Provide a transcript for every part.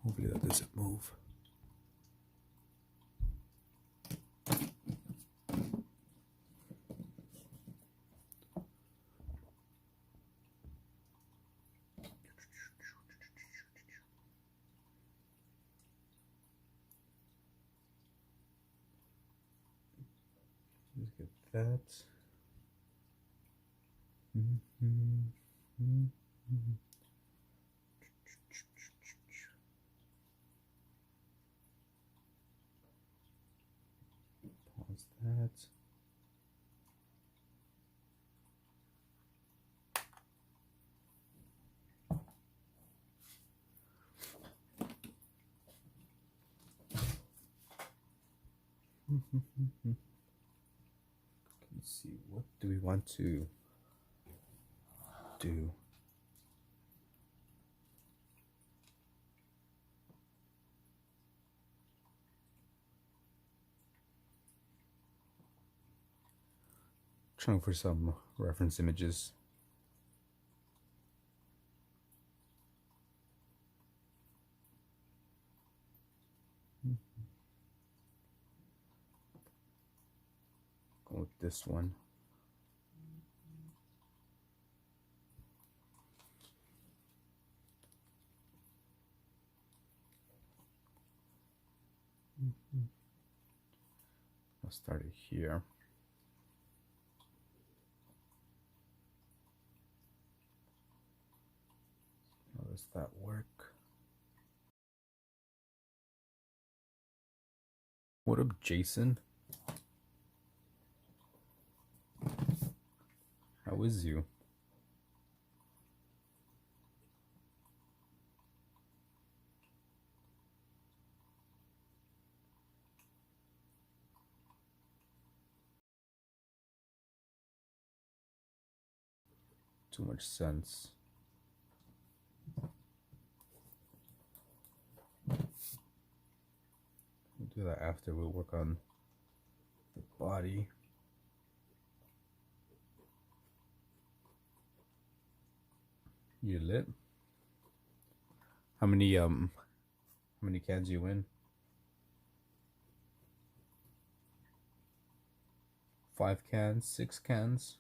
Hopefully that doesn't move. Let's get that. Pause that. Let's see, what do we want to do? Trying for some reference images. Go with this one. I'll start it here. How does that work? What up, Jason? How is you? Too much sense. We'll do that after. We'll work on the body. You lit? How many cans you in? 5 cans, 6 cans?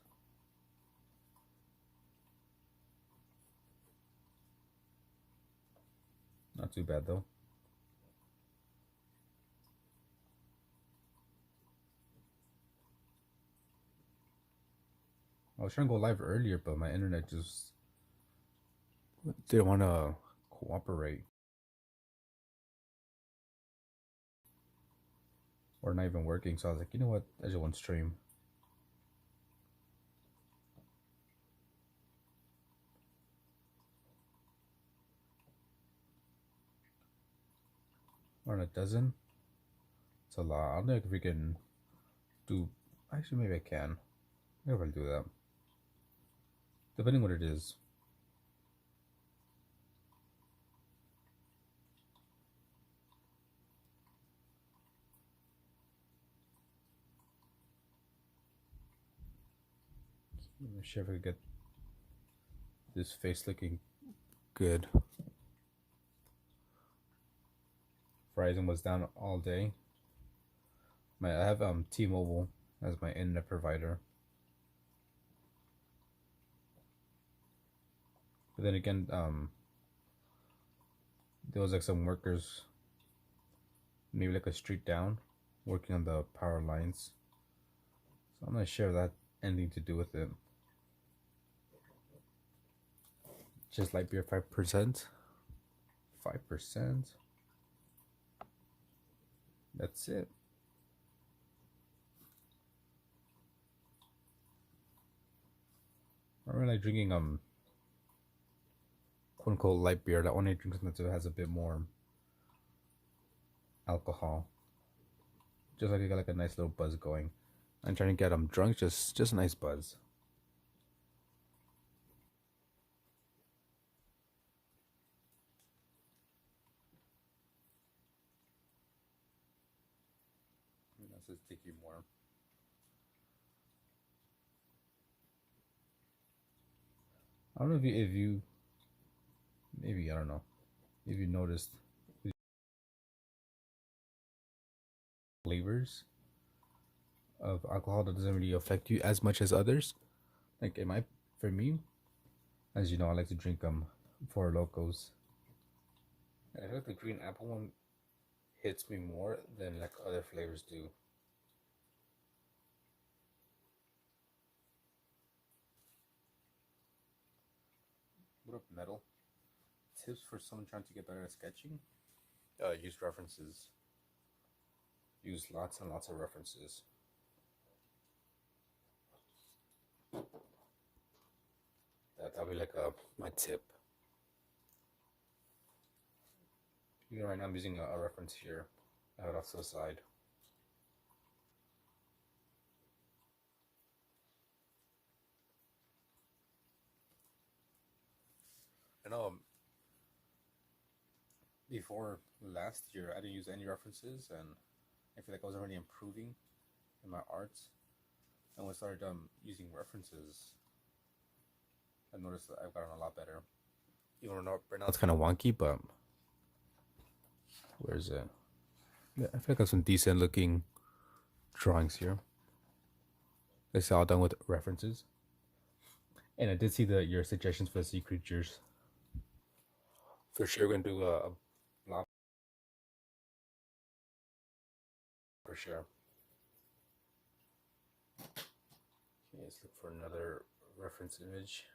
Not too bad though. I was trying to go live earlier, but my internet just didn't want to cooperate. Or not even working, so I was like, you know what, I just want to stream. Or a dozen. It's a lot. I don't know if we can do. Actually, maybe I can. Maybe I'll do that. Depending what it is. I'm not sure if I could get this face looking good. Verizon was down all day. I have T-Mobile as my internet provider. But then again, there was like some workers, maybe like a street down, working on the power lines. So I'm not sure if that had anything to do with it. Just light beer 5%. 5%. That's it. I really like drinking quote unquote light beer. That one I drink something that has a bit more alcohol. Just like you got like a nice little buzz going. I'm trying to get drunk, just a nice buzz. That's just sticky more. I don't know if you maybe, I don't know if you noticed flavors of alcohol that doesn't really affect you as much as others. Like for me, as you know, I like to drink Four Locos. And I feel like the green apple one hits me more than like other flavors do. What up, metal? Tips for someone trying to get better at sketching? Use references. Use lots and lots of references. That'll be like my tip. You know, right now I'm using a reference here. I have it off to the side. I know before last year I didn't use any references, and I feel like I wasn't really improving in my arts. And when I started using references, I noticed that I've gotten a lot better. Even though right now it's kind of wonky, but where's it? Yeah, I feel like I have some decent looking drawings here. It's all done with references. And I did see your suggestions for the sea creatures. For sure, we're gonna do a lot. For sure. Okay, let's look for another reference image.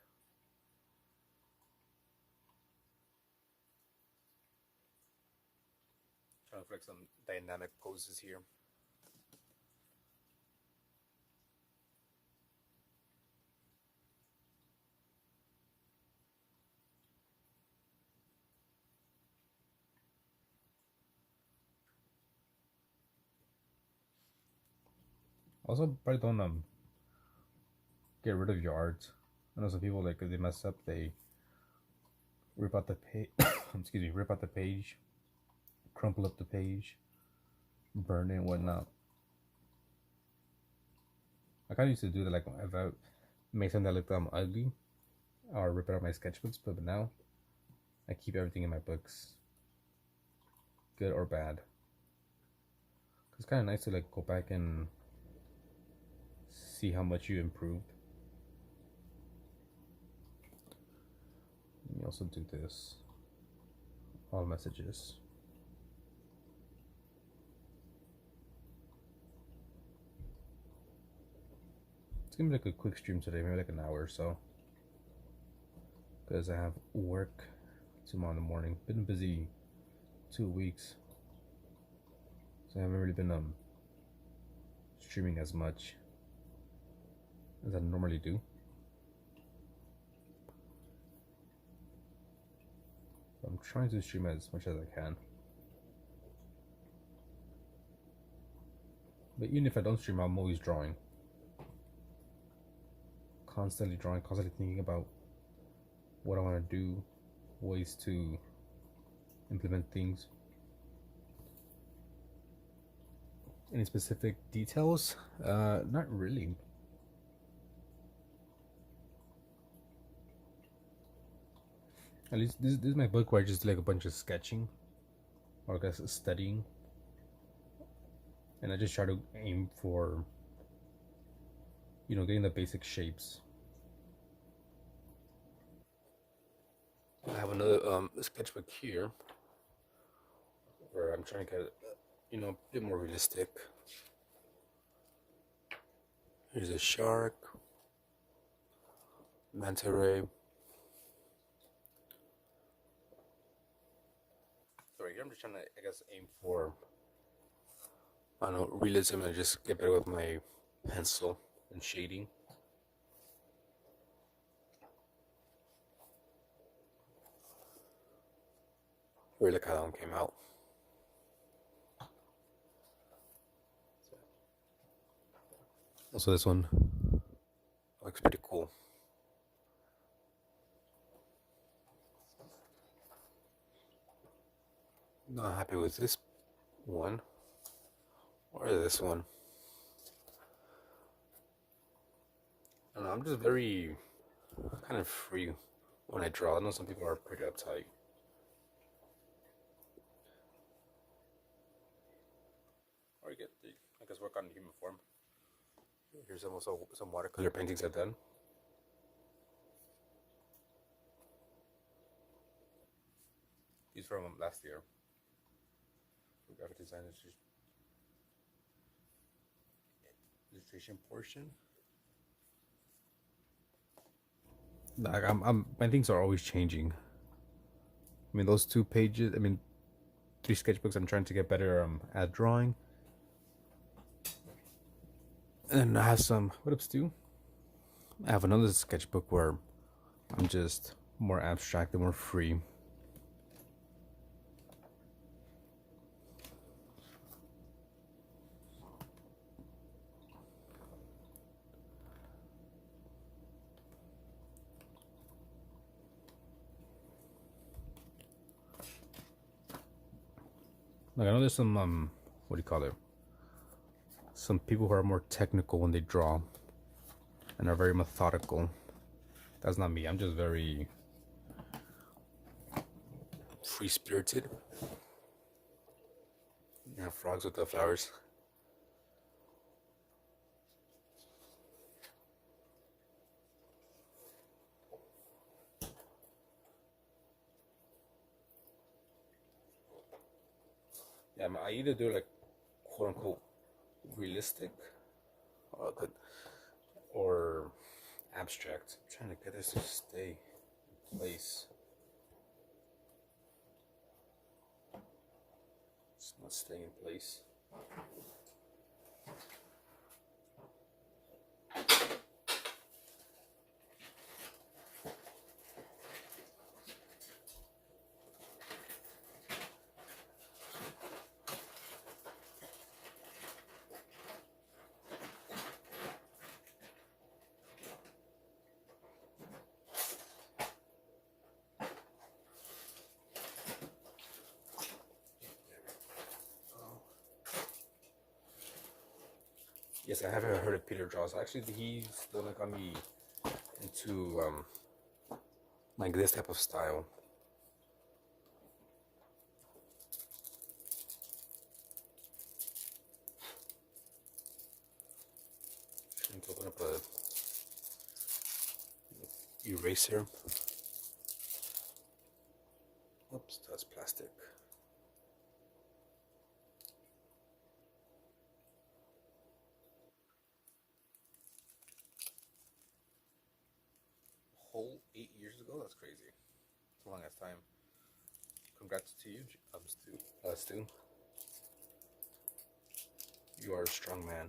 Trying to flex some dynamic poses here. Also, probably don't get rid of your art. I know some people, like, if they mess up, they rip out the page. Excuse me, rip out the page, crumple up the page, burn it, and whatnot. I kind of used to do that, like if I make something that looked ugly, or rip it out my sketchbooks. But now I keep everything in my books, good or bad. It's kind of nice to like go back and see how much you improved. Let me also do this. All messages. It's gonna be like a quick stream today, maybe like an hour or so, because I have work tomorrow in the morning. Been busy 2 weeks, so I haven't really been streaming as much as I normally do. I'm trying to stream as much as I can. But even if I don't stream, I'm always drawing. Constantly drawing, constantly thinking about what I want to do, ways to implement things. Any specific details? Not really. At least this is my book where I just do like a bunch of sketching, or I guess studying, and I just try to aim for, getting the basic shapes. I have another sketchbook here where I'm trying to get a bit more realistic. Here's a shark, manta ray. So right here I'm just trying to, I guess, aim for, I don't know, realism, and just get better with my pencil and shading. Really like how that one came out. Also, this one looks pretty cool. Not happy with this one or this one. I don't know, I'm just very kind of free when I draw. I know some people are pretty uptight. Or there work on human form. Here's also some watercolor paintings I've done. These from last year. For graphic design illustration portion. Like my things are always changing. I mean, those 2 pages. I mean, 3 sketchbooks. I'm trying to get better at drawing. And I have some. What up, Stu? I have another sketchbook where I'm just more abstract and more free. Like, I know there's some what do you call it? Some people who are more technical when they draw and are very methodical. That's not me. I'm just very free spirited. Yeah, frogs with the flowers. Yeah, I either do like quote unquote realistic or abstract. I'm trying to get this to stay in place. It's not staying in place. Yes, I haven't heard of Peter Draws. Actually, he's still like on me into like this type of style. Trying to open up a eraser. Oops, that's plastic. Whole 8 years ago? That's crazy. It's a long ass time. Congrats to you, Stu. You are a strong man.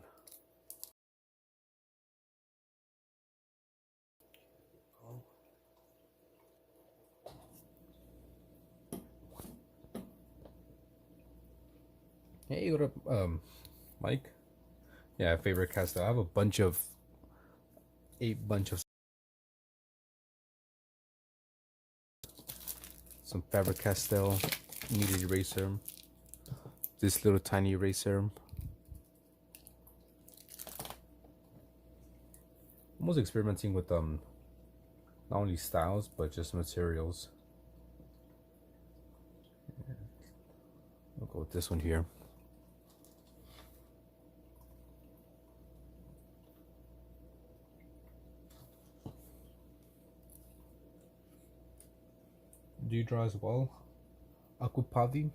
Hey, what up, Mike? Yeah, favorite Castell. I have a bunch of some Faber Castell kneaded eraser. This little tiny eraser. Almost experimenting with not only styles but just materials. I'll go with this one here. Do you draw as well? Akupavi?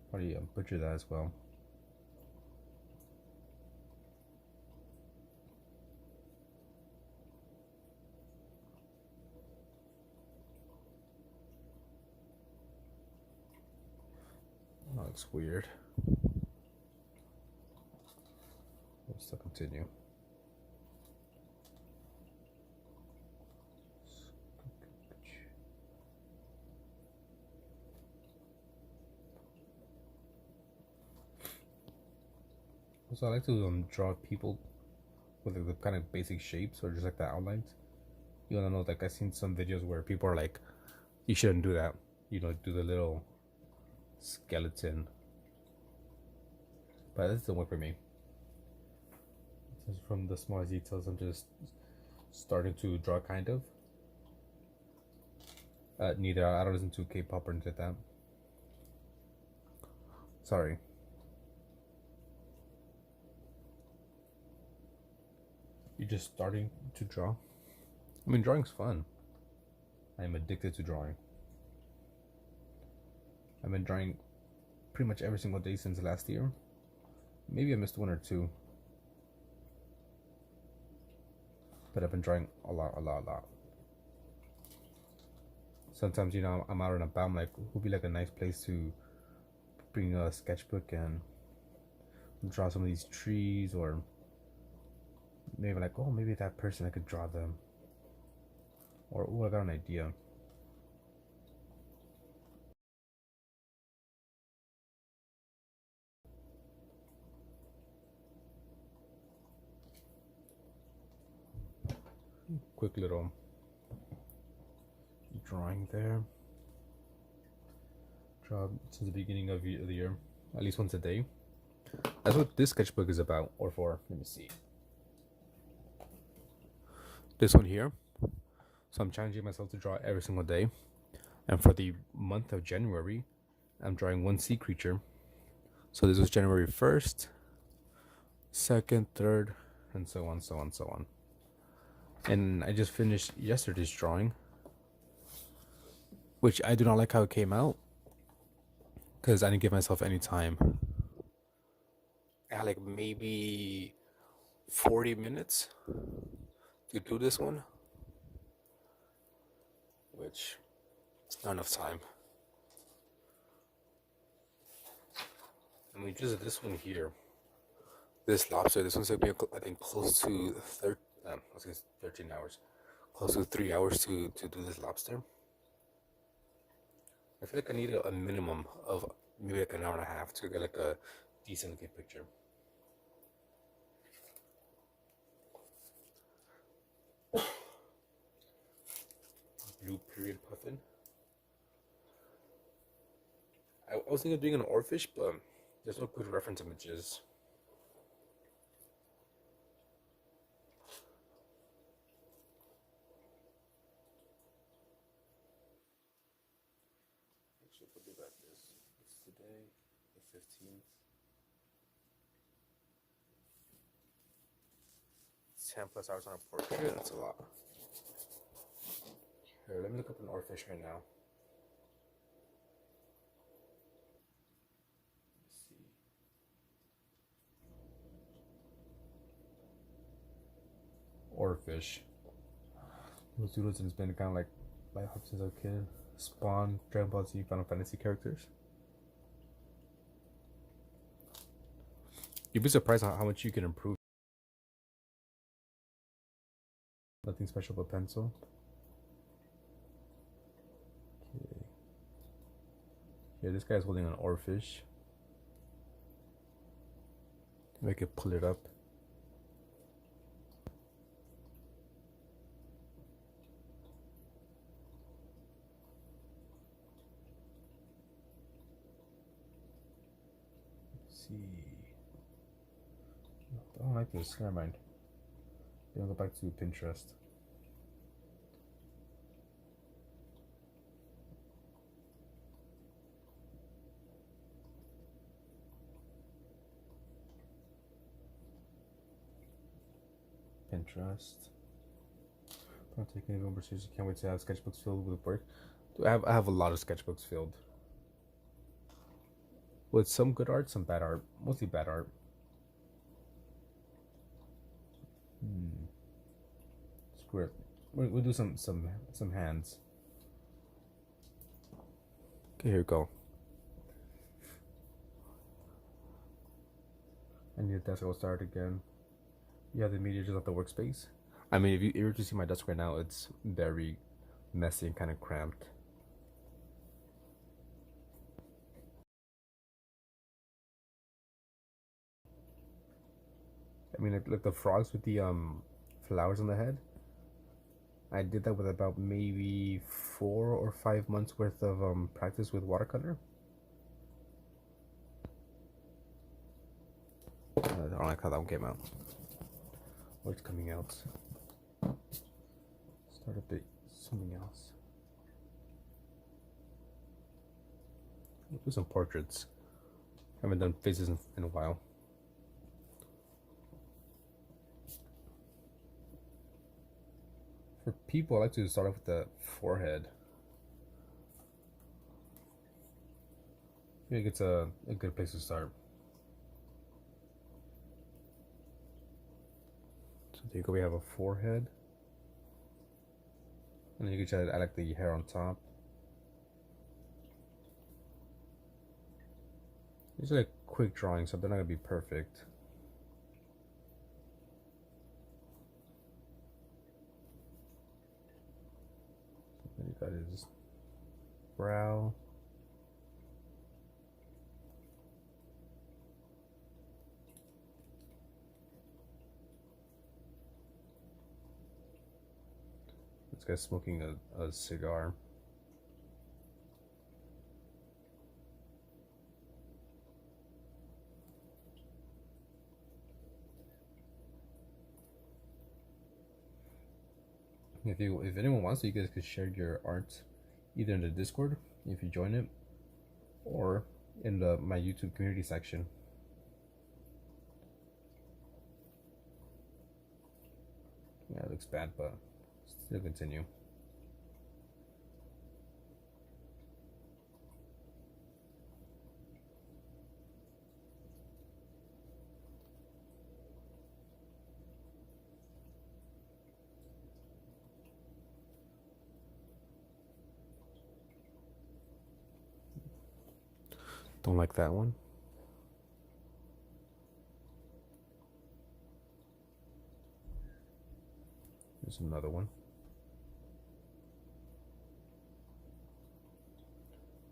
Probably butcher that as well. That looks weird. Let's still continue. So I like to draw people with like, the kind of basic shapes or just like the outlines. You wanna know, like I've seen some videos where people are like, you shouldn't do that. You know, do the little skeleton. But this doesn't work for me. Just from the smallest details, I'm just starting to draw kind of. Neither I don't listen to K-pop or anything like that. Sorry. you're just starting to draw. I mean, drawing's fun. I'm addicted to drawing. I've been drawing pretty much every single day since last year. Maybe I missed one or two, but I've been drawing a lot. Sometimes, you know, I'm out and about. I'm like, would be like a nice place to bring a sketchbook and draw some of these trees, or maybe like, oh, maybe that person, I could draw them, or oh, I got an idea. Quick little drawing there. Draw since the beginning of the year, at least once a day. That's what this sketchbook is about, or for. Let me see. This one here. So I'm challenging myself to draw every single day. And for the month of January, I'm drawing one sea creature. So this was January 1st, 2nd, 3rd, and so on, so on, so on. And I just finished yesterday's drawing, which I do not like how it came out, because I didn't give myself any time. I had like maybe 40 minutes to do this one, which is not enough time. I mean, just this one here, this lobster, this one's gonna be, I think, close to 13 hours, close to 3 hours to do this lobster. I feel like I need a minimum of maybe like an hour and a half to get like a decent looking picture. Blue period puffin. I was thinking of doing an oarfish, but there's no good reference images. Actually, we'll do like this. It's today, the 15th. 10 plus hours on a portrait. That's a lot. Here, let me look up an oarfish right now. Let's see. Oarfish. Those doodles, and it's been kind of like life since I was a kid. Spawn, Dragon Ball Z, Final Fantasy characters. You'd be surprised how much you can improve. Nothing special but pencil. Okay. Here, this guy's holding an oarfish. Maybe I could pull it up. Let's see. I don't like this. Never mind. Then I'll go back to Pinterest. Pinterest. Don't take any more seriously. Can't wait to have sketchbooks filled with work. I have a lot of sketchbooks filled with some good art, some bad art, mostly bad art. Screw it. We'll do some hands. Okay, here we go. I need a desk. I'll start again. You have the media just at the workspace. I mean, if you were to see my desk right now, it's very messy and kind of cramped. I mean, like the frogs with the flowers on the head. I did that with about maybe 4 or 5 months worth of practice with watercolor. I don't like how that one came out. Or it's coming out. Start a bit something else. Do some portraits. Haven't done faces in a while. people, I like to start off with the forehead. I think it's a good place to start. So there you go, we have a forehead. And then you can try to add like the hair on top. These are like quick drawings, so they're not gonna be perfect. Then you got his brow. This guy's smoking a cigar. If anyone wants to, you guys could share your art either in the Discord if you join it, or in my YouTube community section. Yeah, it looks bad, but still continue. Don't like that one. There's another one.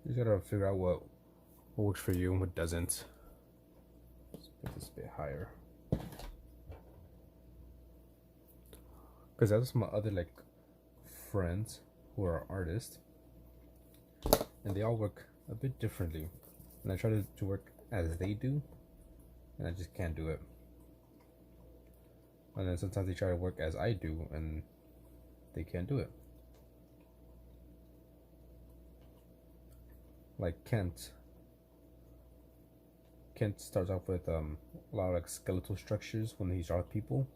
You just gotta figure out what works for you and what doesn't. Let's make this a bit higher. Because I have some other like friends who are artists, and they all work a bit differently. And I try to work as they do, and I just can't do it. And then sometimes they try to work as I do, and they can't do it. Like Kent. Kent starts off with a lot of like skeletal structures when he draws people.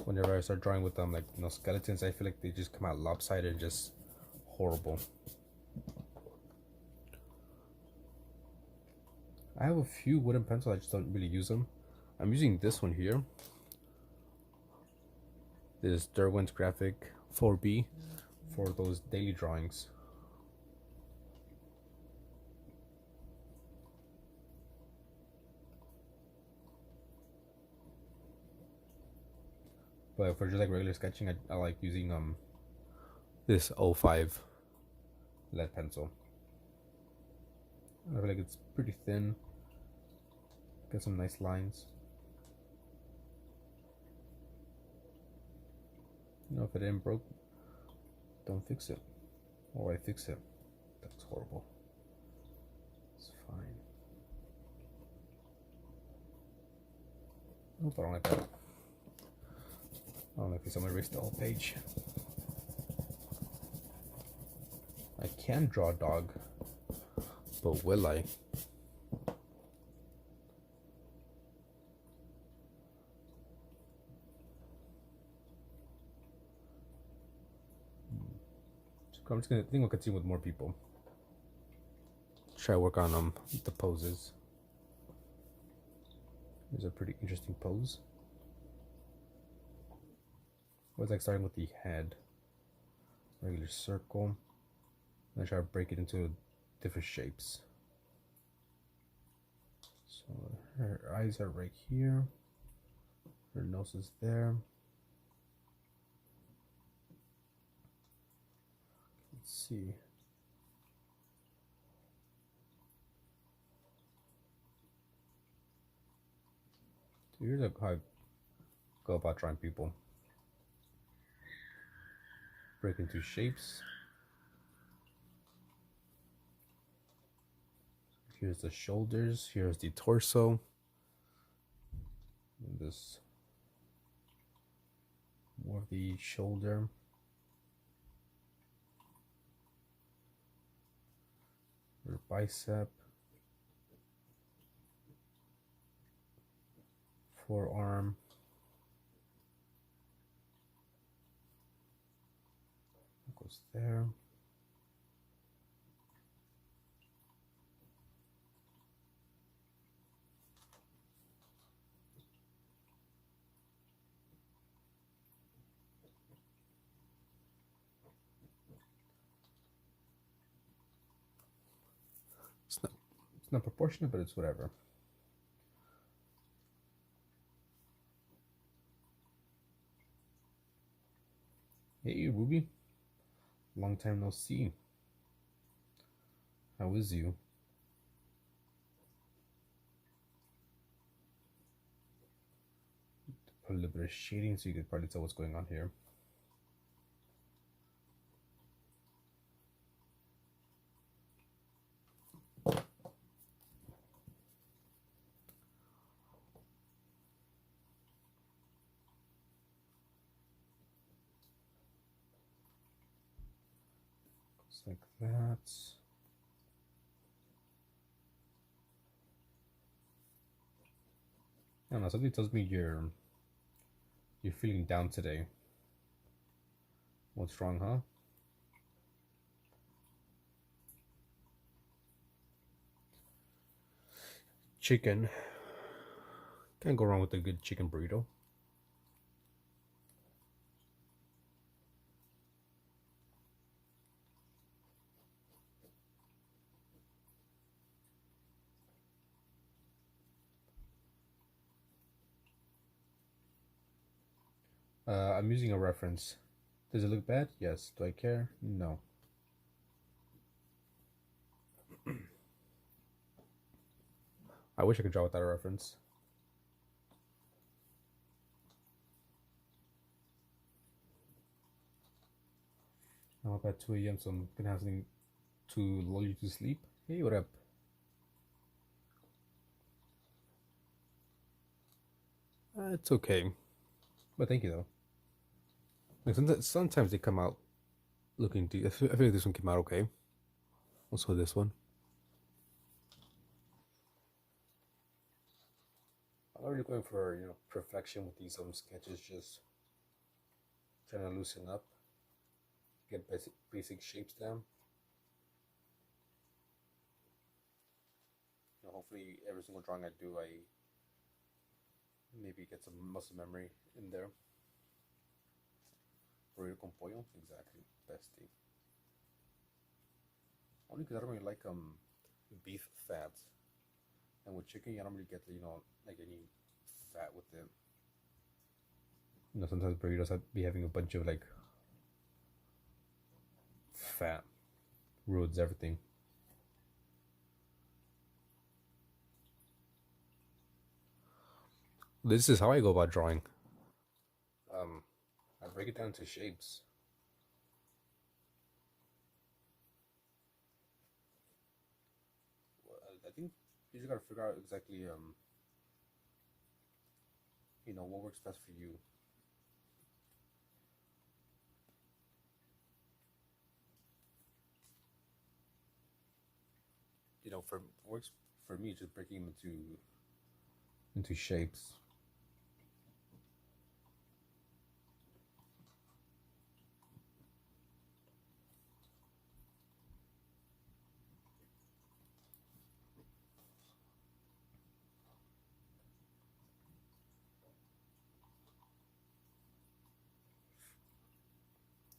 Whenever I start drawing with them, like skeletons, I feel like they just come out lopsided and just horrible. I have a few wooden pencils, I just don't really use them. I'm using this one here. This is Derwent's Graphic 4B for those daily drawings. But for just like regular sketching, I like using this 05 lead pencil. I feel like it's pretty thin. Got some nice lines. If it ain't broke, don't fix it. Or I fix it. That's horrible. It's fine. Nope, I don't like that. I don't know if someone erased the whole page. I can draw a dog, but will I? So I'm just gonna think we'll continue with more people. Try to work on the poses. There's a pretty interesting pose. It was like starting with the head, regular circle, and I try to break it into different shapes. So her eyes are right here, her nose is there. Let's see. So here's how I go about drawing people. Break into shapes. Here's the shoulders, here's the torso. And this more of the shoulder. Her bicep. forearm. Goes there. It's not proportionate, but it's whatever. Hey, Ruby. Long time no see. How is you? Put a little bit of shading so you could probably tell what's going on here. Just like that. I don't know, something tells me you're feeling down today. What's wrong, huh? Chicken. Can't go wrong with a good chicken burrito. I'm using a reference. Does it look bad? Yes. Do I care? No. I wish I could draw without a reference. I'm up at 2 a.m., so I'm gonna have something to lull you to sleep. Hey, what up? It's okay. But thank you, though. Like sometimes they come out looking deep. I feel like this one came out okay. Also, this one. I'm not really going for perfection with these sketches. Just trying to loosen up, get basic shapes down. Hopefully, every single drawing I do, I maybe get some muscle memory in there. Burrito con pollo, exactly, bestie. Only because I don't really like beef fat, and with chicken, I don't really get like any fat with it. Sometimes burritos be having a bunch of like fat, ruins everything. This is how I go about drawing. I break it down to shapes. I think you just gotta figure out exactly what works best for you. For works for me, just breaking them into shapes.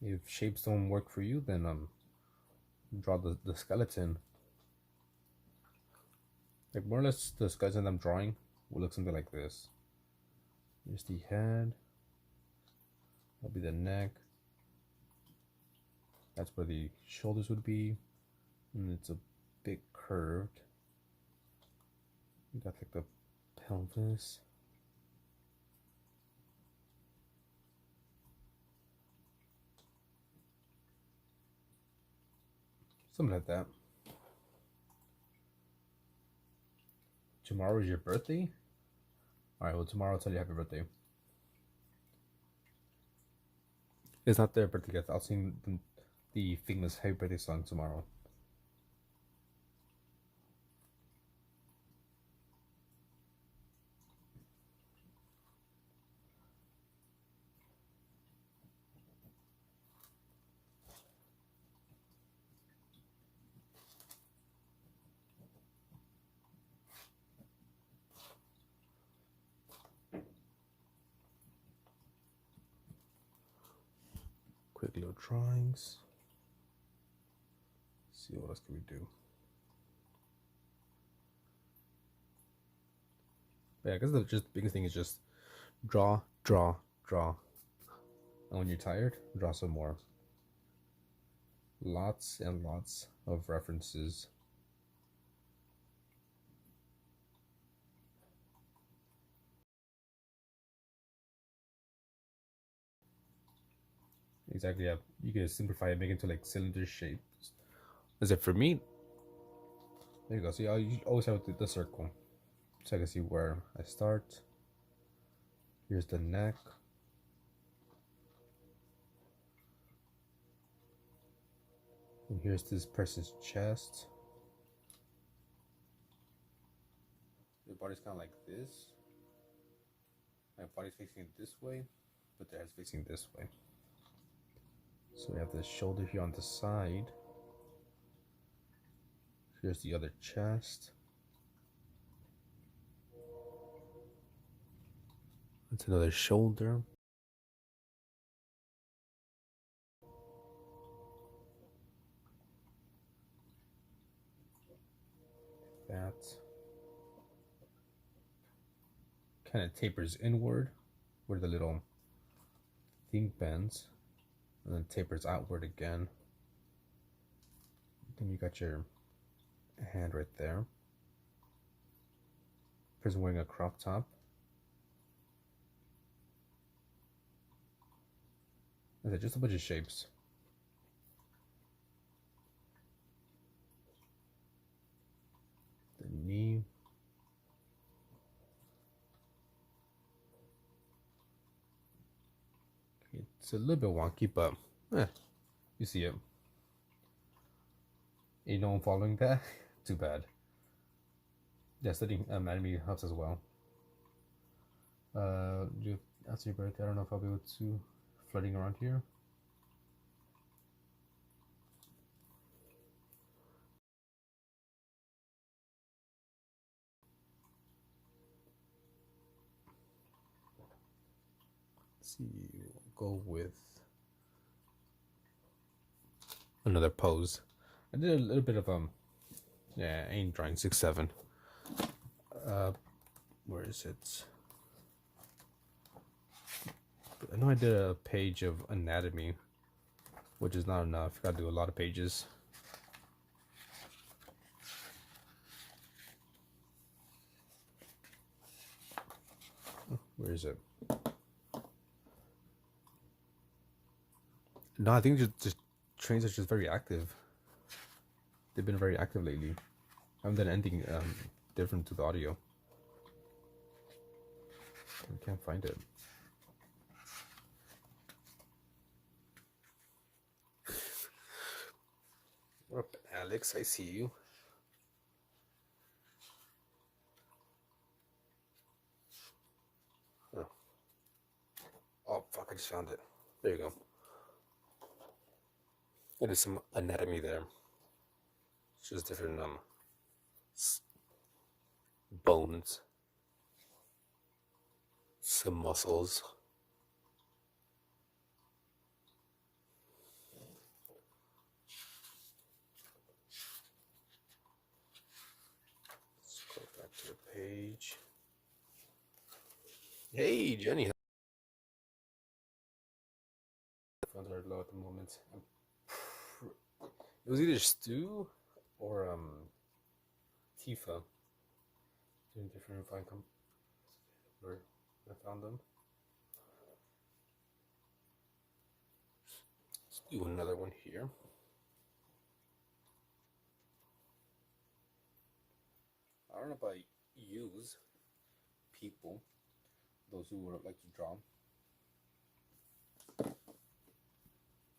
If shapes don't work for you, then draw the skeleton. Like more or less, the skeleton I'm drawing will look something like this. Here's the head. That'll be the neck. That's where the shoulders would be, and it's a bit curved. You got like the pelvis. Something like that. Tomorrow is your birthday? Alright, well, tomorrow I'll tell you happy birthday. It's not their birthday yet. I'll sing the famous happy birthday song tomorrow. quick little drawings. Let's see what else can we do. But yeah, I guess the biggest thing is just draw, draw, draw. And when you're tired, draw some more. Lots and lots of references. Exactly, yeah. You can simplify it, make it into like cylinder shapes. As if for me, there you go. So you always have the circle. So I can see where I start. Here's the neck. And here's this person's chest. The body's kind of like this. My body's facing this way, but their head's facing this way. So we have the shoulder here on the side. Here's the other chest. That's another shoulder. That kind of tapers inward where the little thing bends, and then tapers outward again. Then you got your hand right there. Person wearing a crop top. Is it just a bunch of shapes? The knee. It's a little bit wonky, but you see it. You know I'm following that? Too bad. Yeah, studying anatomy helps as well. After your birthday, I don't know if I'll be able to floating around here. Let's see, we'll go with another pose. I did a little bit of yeah, I ain't drawing 6-7. Where is it? I know I did a page of anatomy, which is not enough. Gotta do a lot of pages. Where is it? No, I think just trains are just very active. They've been very active lately. I haven't done anything different to the audio. I can't find it. What up, Alex? I see you. Oh, fuck, I just found it. There you go. It is some anatomy there. It's just different bones, some muscles. Let's go back to the page. Hey, Jenny. Phones are low at the moment. It was either Stu or Tifa. Doing different if I come where I found them. Let's do another one here. I don't know about use people, those who would like to draw.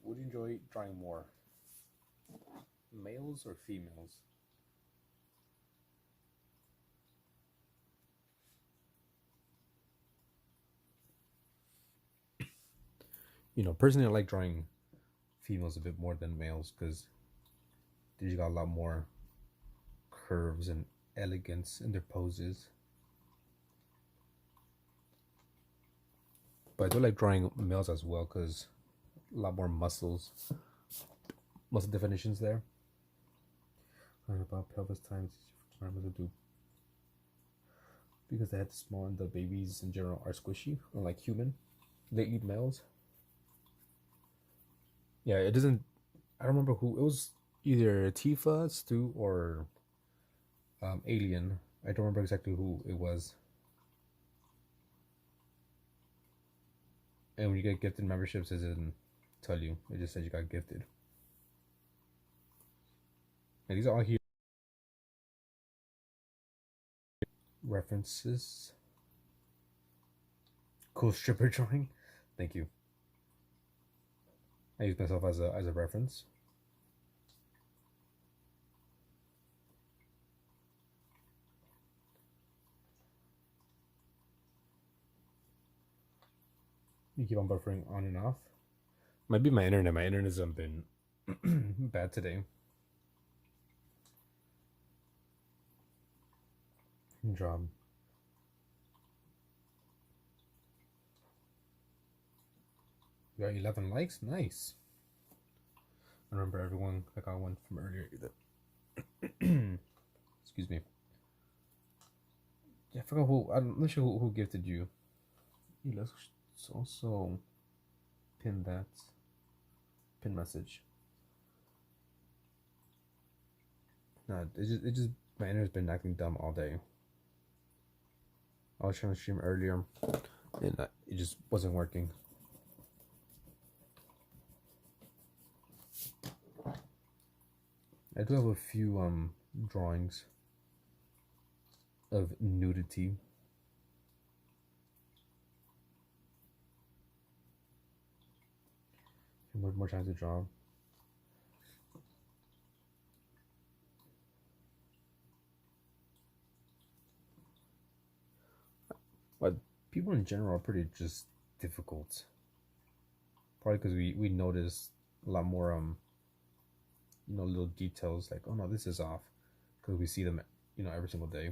Would you enjoy drawing more? Males or females? You know, personally, I like drawing females a bit more than males because they just got a lot more curves and elegance in their poses. But I do like drawing males as well because a lot more muscle definitions there. About pelvis times to do because they had small and the babies in general are squishy, unlike human. They eat males. Yeah, it doesn't. I don't remember who it was. Either Tifa, Stu, or Alien. I don't remember exactly who it was. And when you get gifted memberships, it doesn't tell you. It just says you got gifted. And these are all here references. Cool stripper drawing. Thank you. I use myself as a reference. You keep on buffering on and off. Might be my internet. My internet has been bad today. Job. You got 11 likes? Nice. I remember everyone I got one from earlier either. Excuse me. Yeah, I forgot who. I'm not sure who gifted you. Let's also pin that pin message. No, it just my internet's been acting dumb all day. I was trying to stream earlier, and it just wasn't working. I do have a few drawings of nudity. More time to draw. But people in general are pretty just difficult. Probably because we notice a lot more little details like, oh no, this is off, because we see them every single day.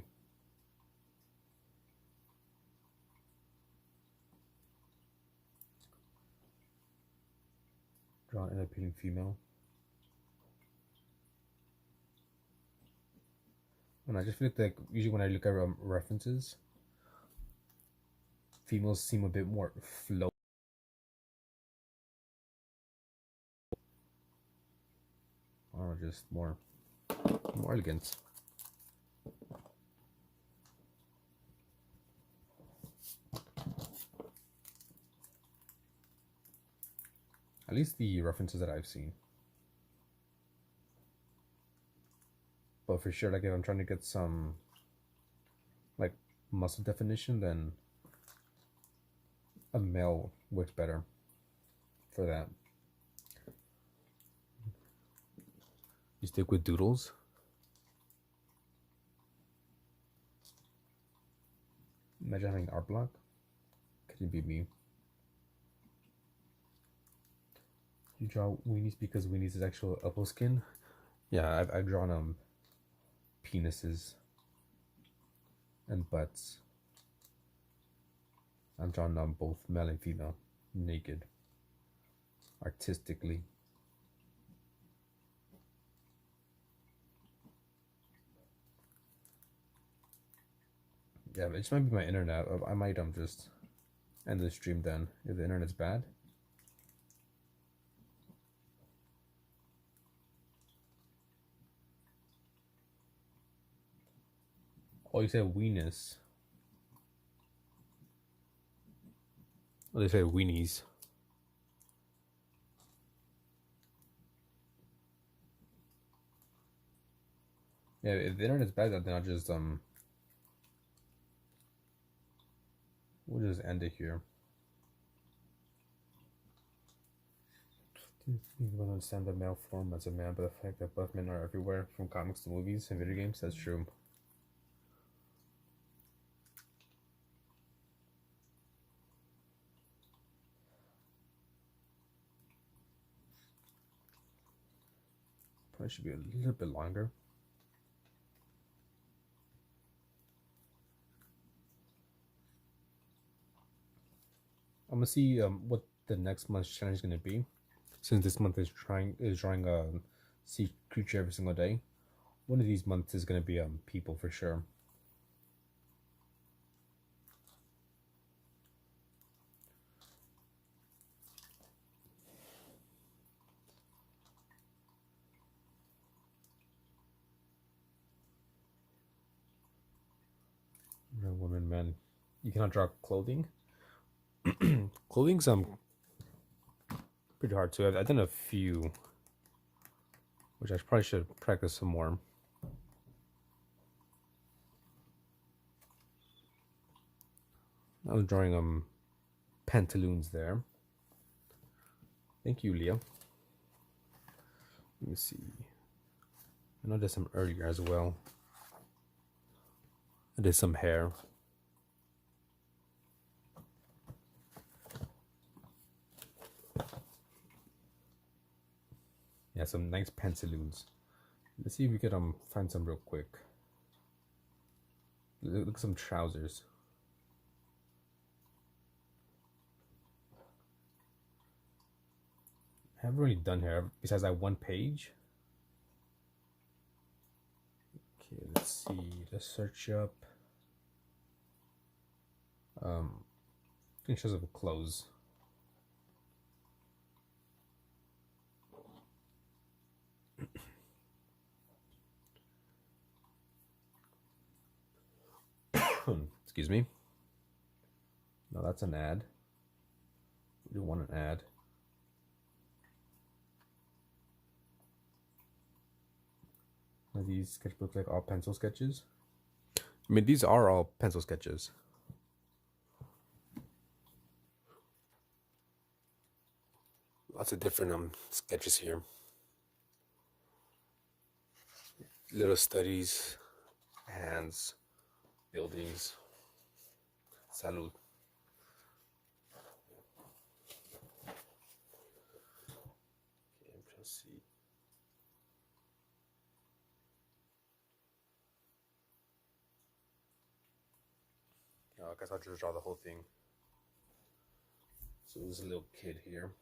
Draw an appealing female. And I just feel like usually when I look at references, females seem a bit more flow. Or just more elegant. At least the references that I've seen. But for sure, like if I'm trying to get some like muscle definition, then a male works better for that. You stick with doodles. Imagine having art block. Could it be me? You draw weenies because weenies is actual elbow skin. Yeah, I've drawn penises and butts. I've drawn both male and female naked artistically. Yeah, it just might be my internet. I might just end the stream then if the internet's bad. Oh, you said weenus. Oh, they said weenies. Yeah, if the internet's bad, then I'll just we'll just end it here. You don't understand the male form as a man, but the fact that buff men are everywhere, from comics to movies and video games, that's true. Probably should be a little bit longer. I'm gonna see what the next month's challenge is gonna be. Since this month is drawing a sea creature every single day, one of these months is gonna be people for sure. Woman, man, you cannot draw clothing. Clothing's pretty hard too. I've done a few, which I probably should practice some more. I was drawing pantaloons there. Thank you, Leah. Let me see. I know there's some earlier as well. I did some hair. Yeah, some nice pantaloons. Let's see if we could find some real quick. Look at some trousers. I haven't really done hair besides that one page. Okay, let's see. Let's search up. I think it shows up clothes. Excuse me. No, that's an ad. We don't want an ad. Are these sketchbooks like all pencil sketches? I mean, these are all pencil sketches. Lots of different sketches here. Little studies, hands, buildings. Salud. Okay, I'm trying to see. No, I guess I'll just draw the whole thing. So there's a little kid here.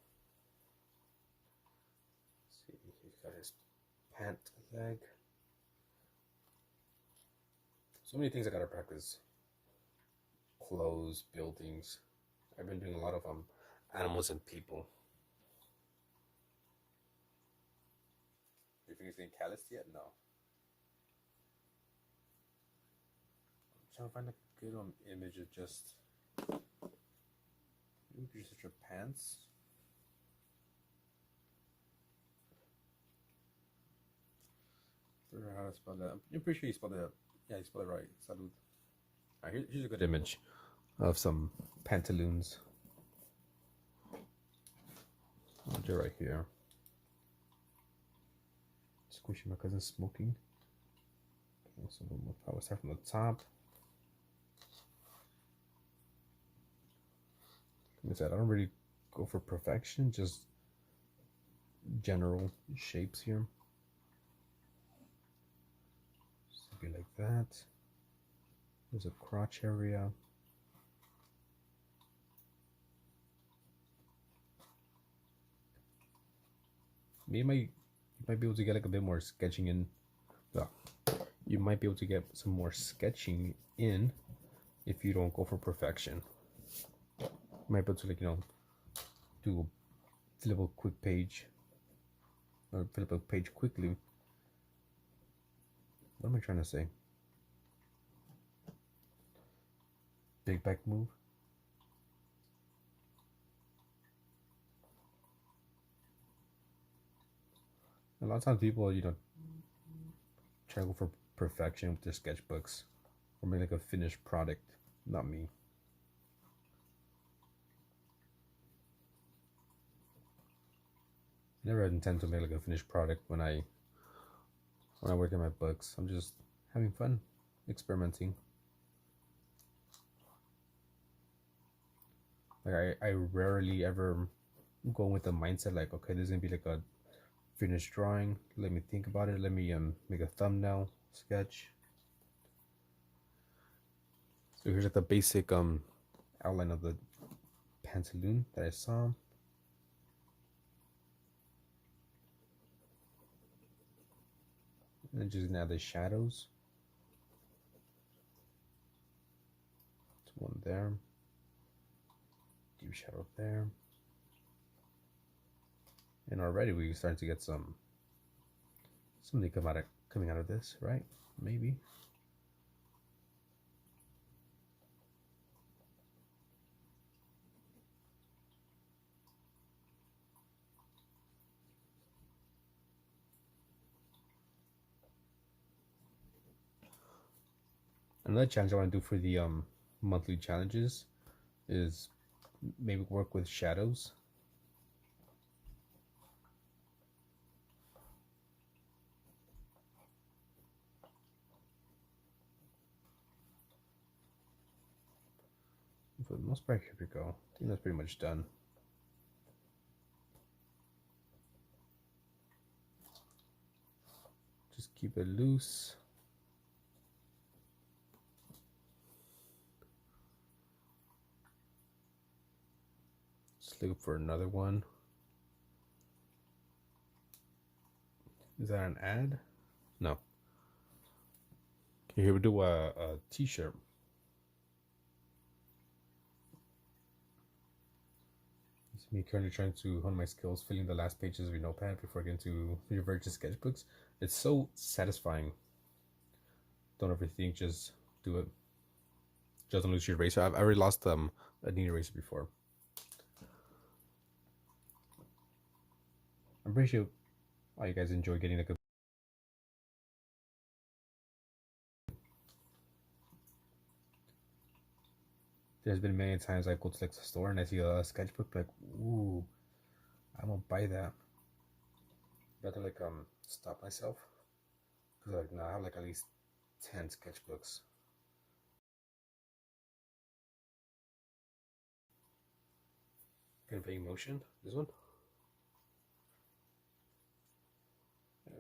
Let's see, he's got his pant leg. So many things I gotta practice. Clothes, buildings. I've been doing a lot of animals and people. Your fingers getting calloused yet? No. I'm trying to find a good image of just maybe just your pants. I don't know how to spell that. I'm pretty sure you spelled it. Yeah, you spelled it right. Salud. Alright, here's a good image of some pantaloons. I'll do it right here. Squishy, my cousin's smoking. Okay, so we'll probably start from the top. Like I said, I don't really go for perfection, just general shapes here. Something like that. There's a crotch area. Maybe you might be able to get like a bit more sketching in. You might be able to get some more sketching in if you don't go for perfection. You might be able to, like, do a fill up a quick page or fill up a page quickly. What am I trying to say? Big back move. A lot of times people, try to go for perfection with their sketchbooks or make like a finished product. Not me. I never intend to make like a finished product when I work in my books. I'm just having fun, experimenting. Like I rarely ever go with the mindset like, okay, this is gonna be like a finished drawing. Let me think about it. Let me make a thumbnail sketch. So here's like the basic outline of the pantaloon that I saw. And then just gonna add the shadows. One there. Deep shadow there. And already we're starting to get something coming out of this, right? Maybe. Another challenge I want to do for the monthly challenges is maybe work with shadows. For the most part, here we go. I think that's pretty much done. Just keep it loose. Just look for another one. Is that an ad? No. Okay, here we do a t-shirt. It's me currently trying to hone my skills, filling the last pages of your notepad before getting to your virgin sketchbooks. It's so satisfying. Don't overthink, just do it. Just don't lose your eraser. I've already lost a neat eraser before. I'm pretty sure all you guys enjoy getting a good. There's been many times I go to like the store and I see a sketchbook, like, ooh, I'm gonna buy that. Better like stop myself, because like now I have like at least 10 sketchbooks. Conveying motion. This one.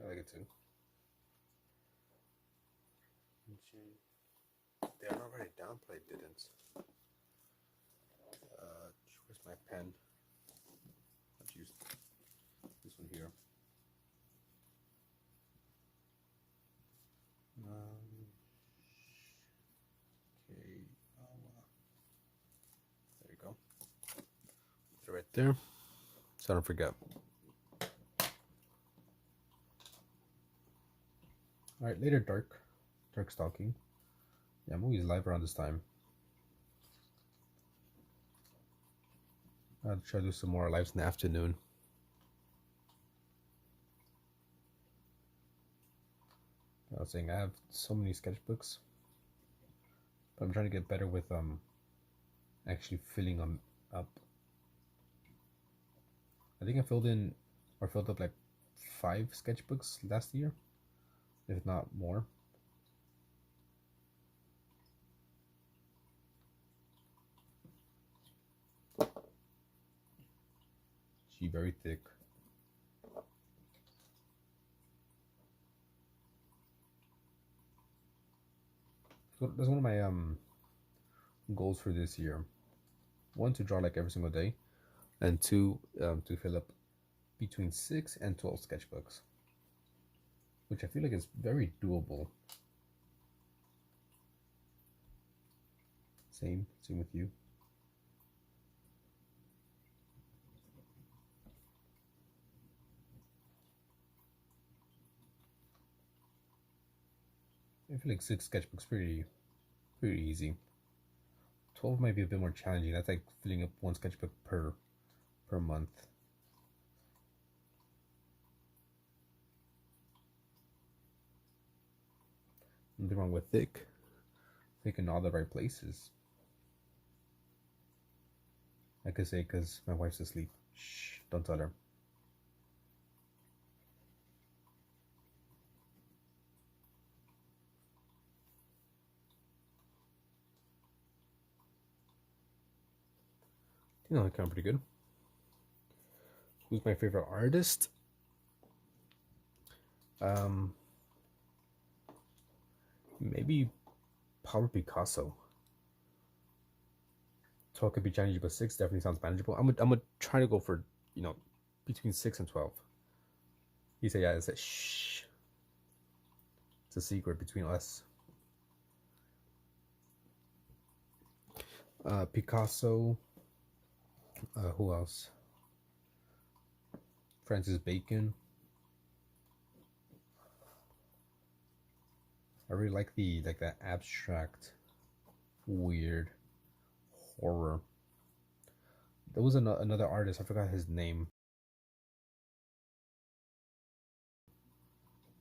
I like it too. They are already down, but I didn't. Where's my pen? Let's use this one here. Okay. There you go. Put it right there, so I don't forget. All right, later, dark stalking. Yeah, I'm always live around this time. I'll try to do some more lives in the afternoon. I was saying I have so many sketchbooks, but I'm trying to get better with actually filling them up. I think I filled up like 5 sketchbooks last year, if not more. She very thick. So that's one of my goals for this year. 1, to draw like every single day, and 2, to fill up between 6 and 12 sketchbooks, which I feel like is very doable. Same with you. I feel like 6 sketchbooks pretty easy. 12 might be a bit more challenging. That's like filling up 1 sketchbook per month. Nothing wrong with thick in all the right places. I could say because my wife's asleep. Shh, don't tell her. You know, kind of pretty good. Who's my favorite artist? Maybe Pablo Picasso. 12 could be challenging, but 6 definitely sounds manageable. I'm gonna try to go for, between 6 and 12. He said, yeah, I said, shh. It's a secret between us. Picasso. Who else? Francis Bacon. I really like that abstract, weird horror. There was another artist. I forgot his name.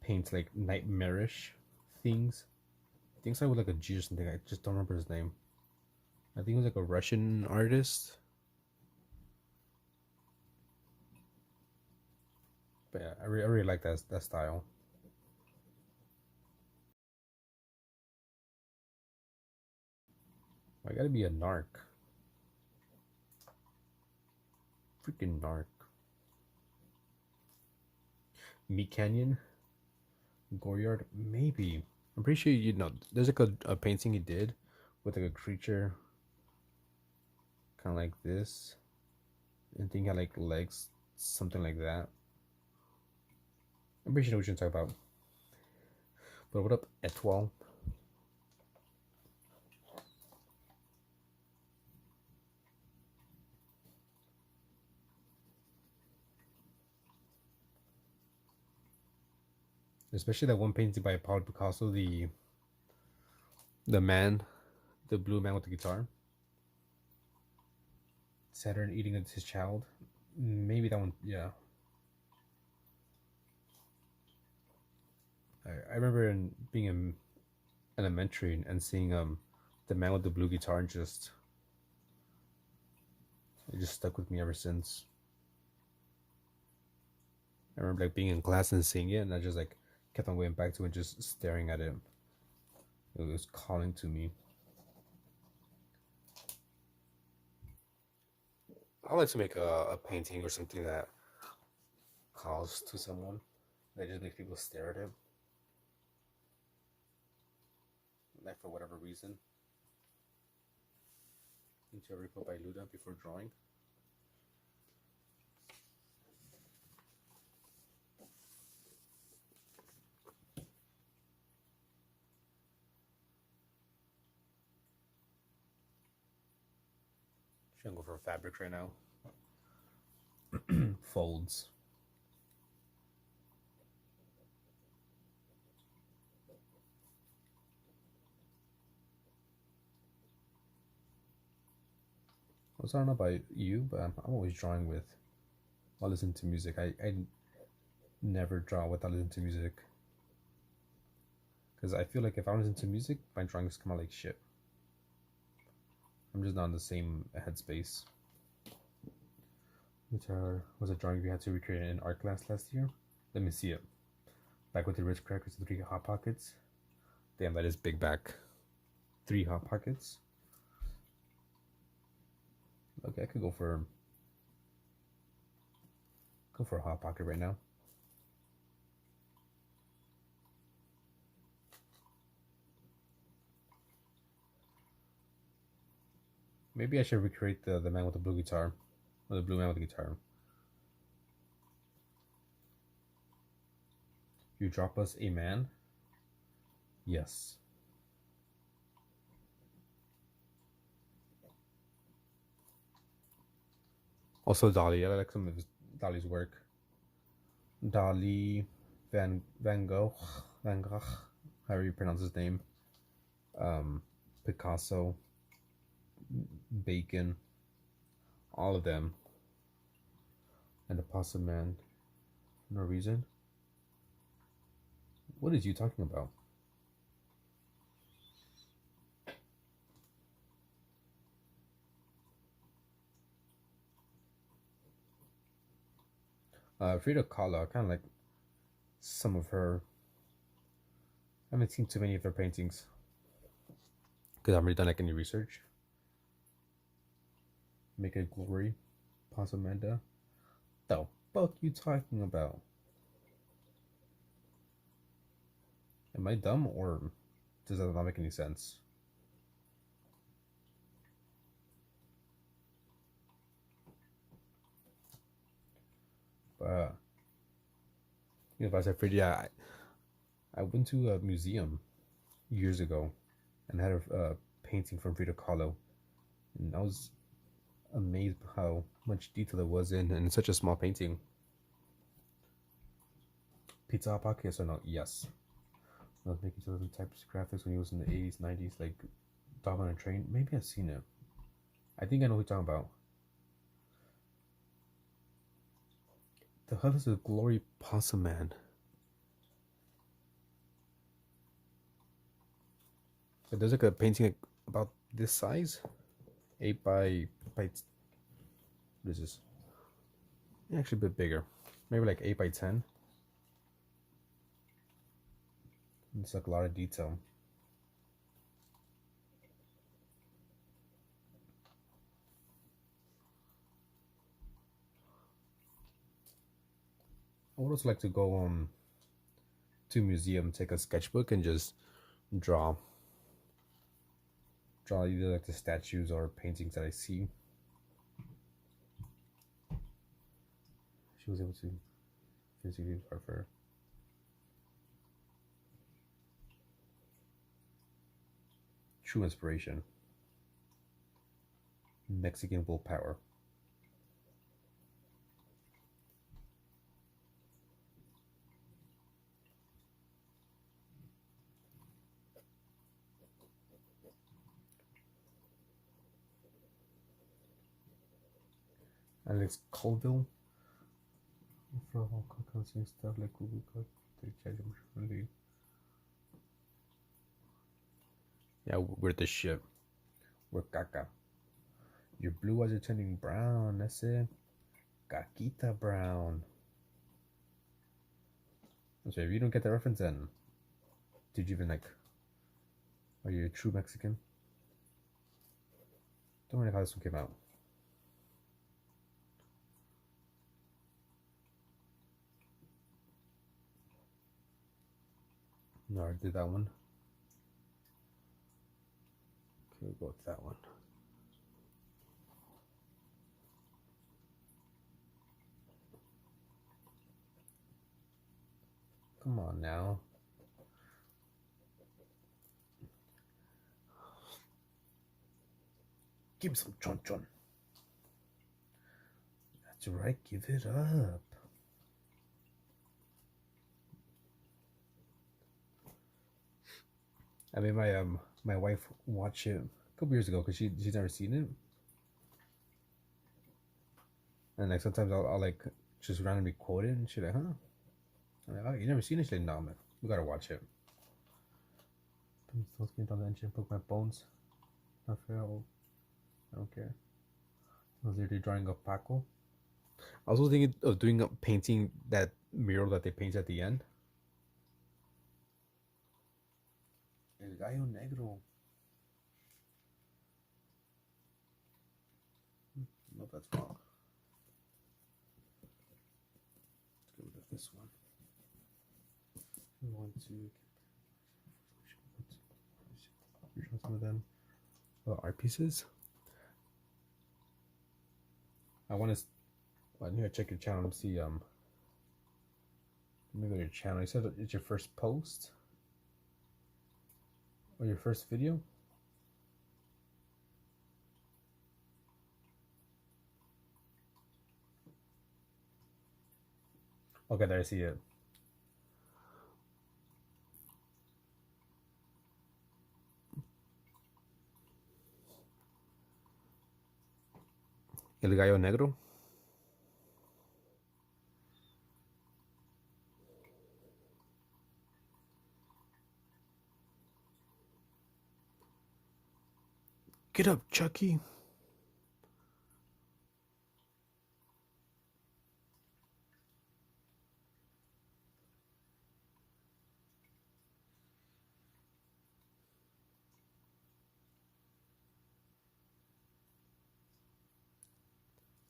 Paints like nightmarish things. I think it's like with like a G or something. I just don't remember his name. I think it was like a Russian artist. But yeah, I really like that style. I gotta be a narc. Freaking narc. Meat Canyon? Goryard? Maybe. I'm pretty sure you know. There's like a painting he did with like a creature kind of like this. And I think he had like legs, something like that. I'm pretty sure what you're talking about. But what up, Etoile? Especially that one painting by Pablo Picasso, the man, the blue man with the guitar. Saturn eating his child. Maybe that one, yeah. I remember being in elementary and seeing the man with the blue guitar and just it just stuck with me ever since. I remember like being in class and seeing it, and I just like kept on going back to it, just staring at it. It was calling to me. I like to make a painting or something that calls to someone. That just makes people stare at it, like for whatever reason. Into a report by Luda before drawing. Should I go for fabric right now? Folds. I don't know about you, but I'm always drawing with while listening to music. I never draw without listening to music. Because I feel like if I listen to music, my drawings come out like shit. I'm just not in the same headspace. Which was a drawing we had to recreate in art class last year. Let me see it. Back with the Ritz crackers and 3 hot pockets. Damn, that is big back. 3 hot pockets. Okay, I could go for a hot pocket right now. Maybe I should recreate the man with the blue guitar. Or the blue man with the guitar. You drop us a man? Yes. Also Dali. I like some of Dali's work. Dali, Van Gogh, however you pronounce his name. Picasso, Bacon, all of them. And the Possum Man. No reason. What is you talking about? Frida Kahlo, I kind of like some of her. I haven't seen too many of her paintings because I haven't really done like any research. Make a Glory, Amanda. The fuck you talking about? Am I dumb or does that not make any sense? But if I said Frida, yeah, I went to a museum years ago and had a painting from Frida Kahlo, and I was amazed how much detail there was in such a small painting. Pizza Hut Podcast or not? Yes. I was making some types of graphics when he was in the 80s, 90s, like Dog on a Train. Maybe I've seen it. I think I know what you're talking about. The hell is a Glory Possum Man? There's like a painting like about this size, 8 by. What is this? Actually, a bit bigger, maybe like 8 by 10. It's like a lot of detail. I would also like to go to a museum, take a sketchbook, and just draw either like the statues or paintings that I see. She was able to physically warfare. True inspiration. Mexican willpower. Alex Colville. Stuff like Google Code. Yeah, we're the shit. We're caca. Your blue eyes are turning brown. That's it. Caquita brown. I'm sorry, if you don't get that reference, then did you even like? Are you a true Mexican? Don't worry how this one came out. No, I did that one. Okay, we'll go with that one. Come on now. Give me some chon chon. That's right, give it up. I made my wife watch it a couple years ago because she's never seen it, and like sometimes I'll like just randomly quote it, and she's like, "Huh?" I'm like, "Oh, you never seen it?" She's like, "No, man, we gotta watch it." Still skin on the engine, poke my bones. Not fair. I don't care. I was literally drawing a Paco. I was also thinking of doing a painting that mural that they paint at the end. El Gallo Negro. No, that's wrong. Let's go with this one. We want to show some of them. Art pieces. I want to. I need to check your channel and see. Let me go to your channel. You said it's your first post or your first video. Okay, there I see it. El Gallo Negro. Get up, Chucky.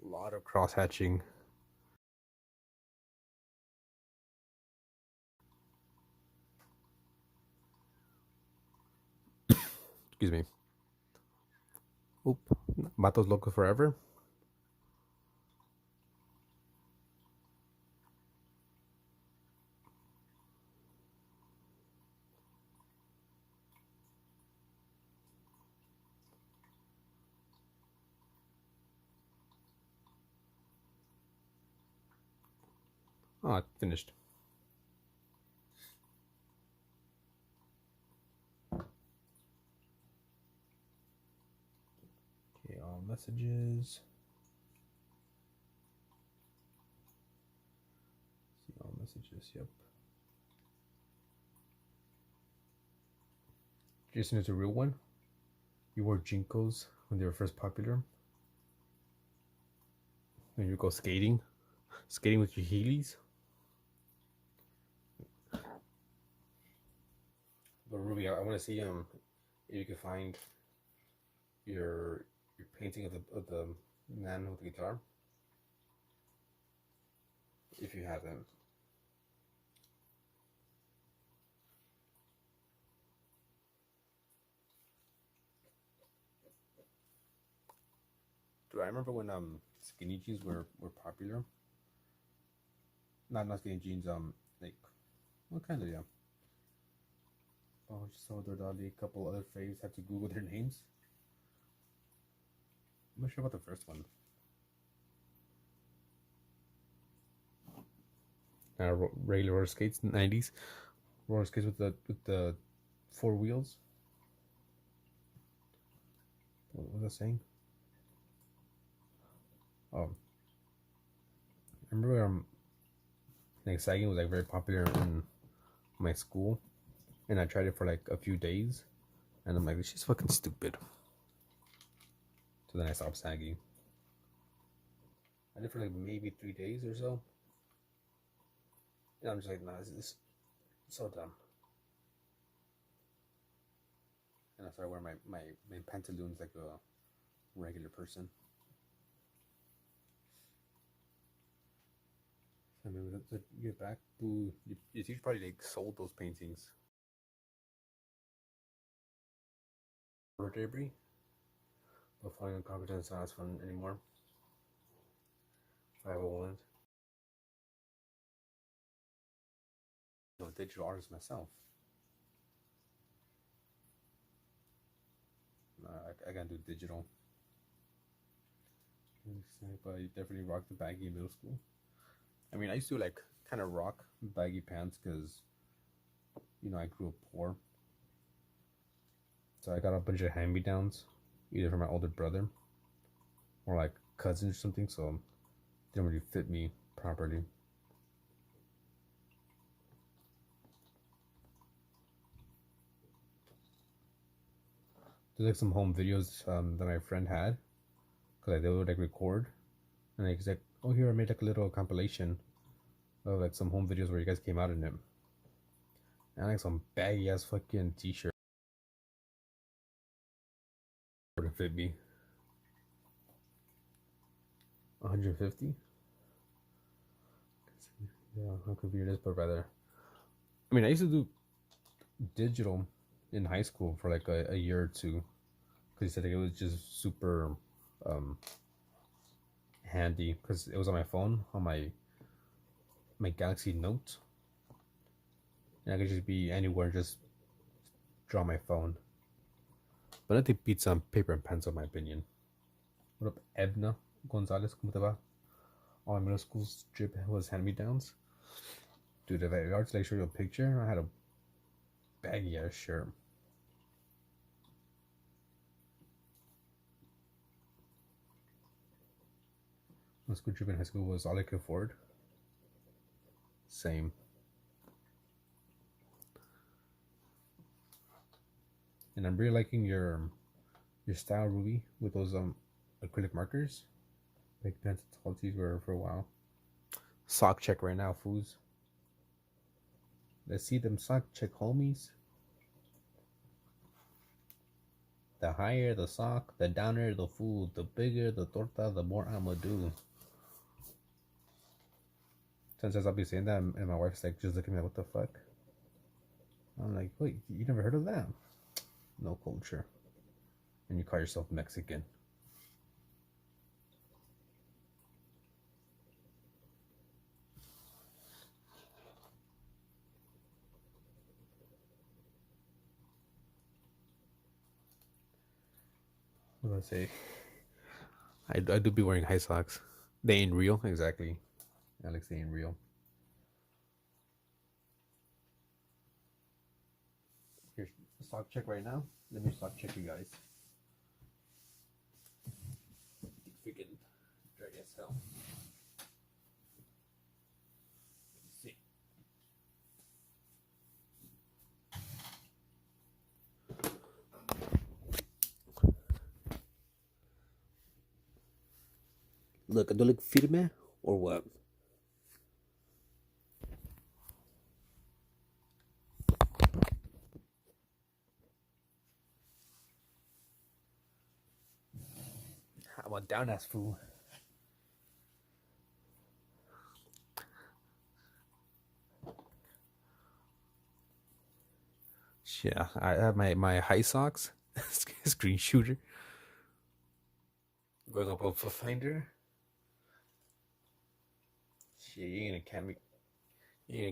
A lot of cross hatching. Excuse me. Oop. Matos Loco Forever. Oh, it finished. Okay, all messages. See all messages. Yep. Jason is a real one. You wore Jinkos when they were first popular. When you go skating with your Heelys. But Ruby, I want to see if you can find your painting of the man with the guitar. If you have them. Dude, I remember when skinny jeans were popular. Not skinny jeans, like what kind of, yeah. Oh, just saw their Dali, a couple other faves, had to Google their names. I'm not sure about the first one. Regular roller skates, 90s. Roller skates with the 4 wheels. What was I saying? Oh, I remember like sagging was like very popular in my school, and I tried it for like a few days, and I'm like, this is fucking stupid. So then I stopped sagging. I did for like maybe 3 days or so. And I'm just like, nah, this is so dumb. And I started wearing my pantaloons like a regular person. So I mean, to get back to, you probably like sold those paintings. Roller debris, but falling incompetence is not as fun anymore. 501. I'm a digital artist myself. I can't do digital. But I definitely rocked the baggy in middle school. I mean, I used to like kind of rock baggy pants because, I grew up poor. So I got a bunch of hand me downs, either from my older brother or like cousins or something. So it didn't really fit me properly. There's like some home videos that my friend had, because like, they would like record, and like, he's like, oh, here I made like a little compilation of like some home videos where you guys came out in it, and like some baggy ass fucking t-shirt would fit me. 150. Yeah, how convenient it is, but rather, I mean, I used to do digital in high school for like a year or two, because he said like, it was just super handy, because it was on my phone, on my Galaxy Note, and I could just be anywhere and just draw my phone. But nothing beats paper and pencil, in my opinion. What up, Edna Gonzalez? ¿Cómo te va? All my middle school strip was hand me downs. Dude, if I were to like show you a picture, I had a baggy ass shirt. My school trip in high school was all I could afford. Same. And I'm really liking your style, Ruby, with those acrylic markers. Big pants and tall tees were for a while. Sock check right now, foos. Let's see them sock check, homies. The higher the sock, the downer the food. The bigger the torta, the more I'ma do. Sometimes I'll be saying that, and my wife's like, just looking at me like, what the fuck? I'm like, wait, you never heard of that? No culture. And you call yourself Mexican. What do I say? I do be wearing high socks. They ain't real, exactly. Alex, they ain't real. Stock check right now. Let me stock check you guys. Freaking dirty as hell. Let's see. Look, do I look firme or what? I'm a down ass fool. Yeah, I have my high socks. Screen shooter. Going up a finder. Shit, you're gonna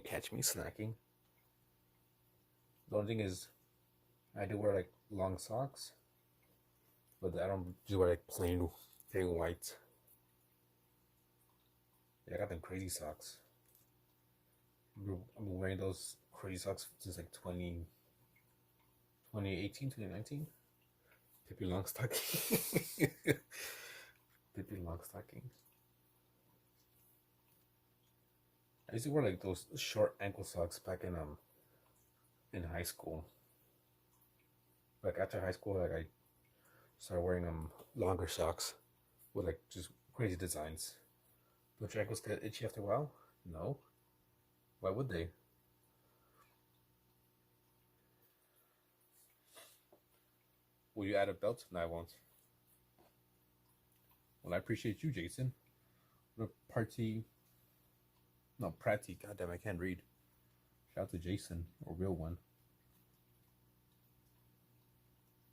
catch me snacking. The only thing is, I do wear like long socks, but I don't just wear like plain white. Yeah, I got them crazy socks. I've been wearing those crazy socks since like 2018, 2019. Pippi Longstocking. Pippi Longstocking. I used to wear like those short ankle socks back in high school. Like after high school, like I started wearing longer socks with like just crazy designs. Don't your ankles get itchy after a while? No. Why would they? Will you add a belt? No, I won't. Well, I appreciate you, Jason. What a party. No, Pratty. Goddamn, I can't read. Shout out to Jason, a real one.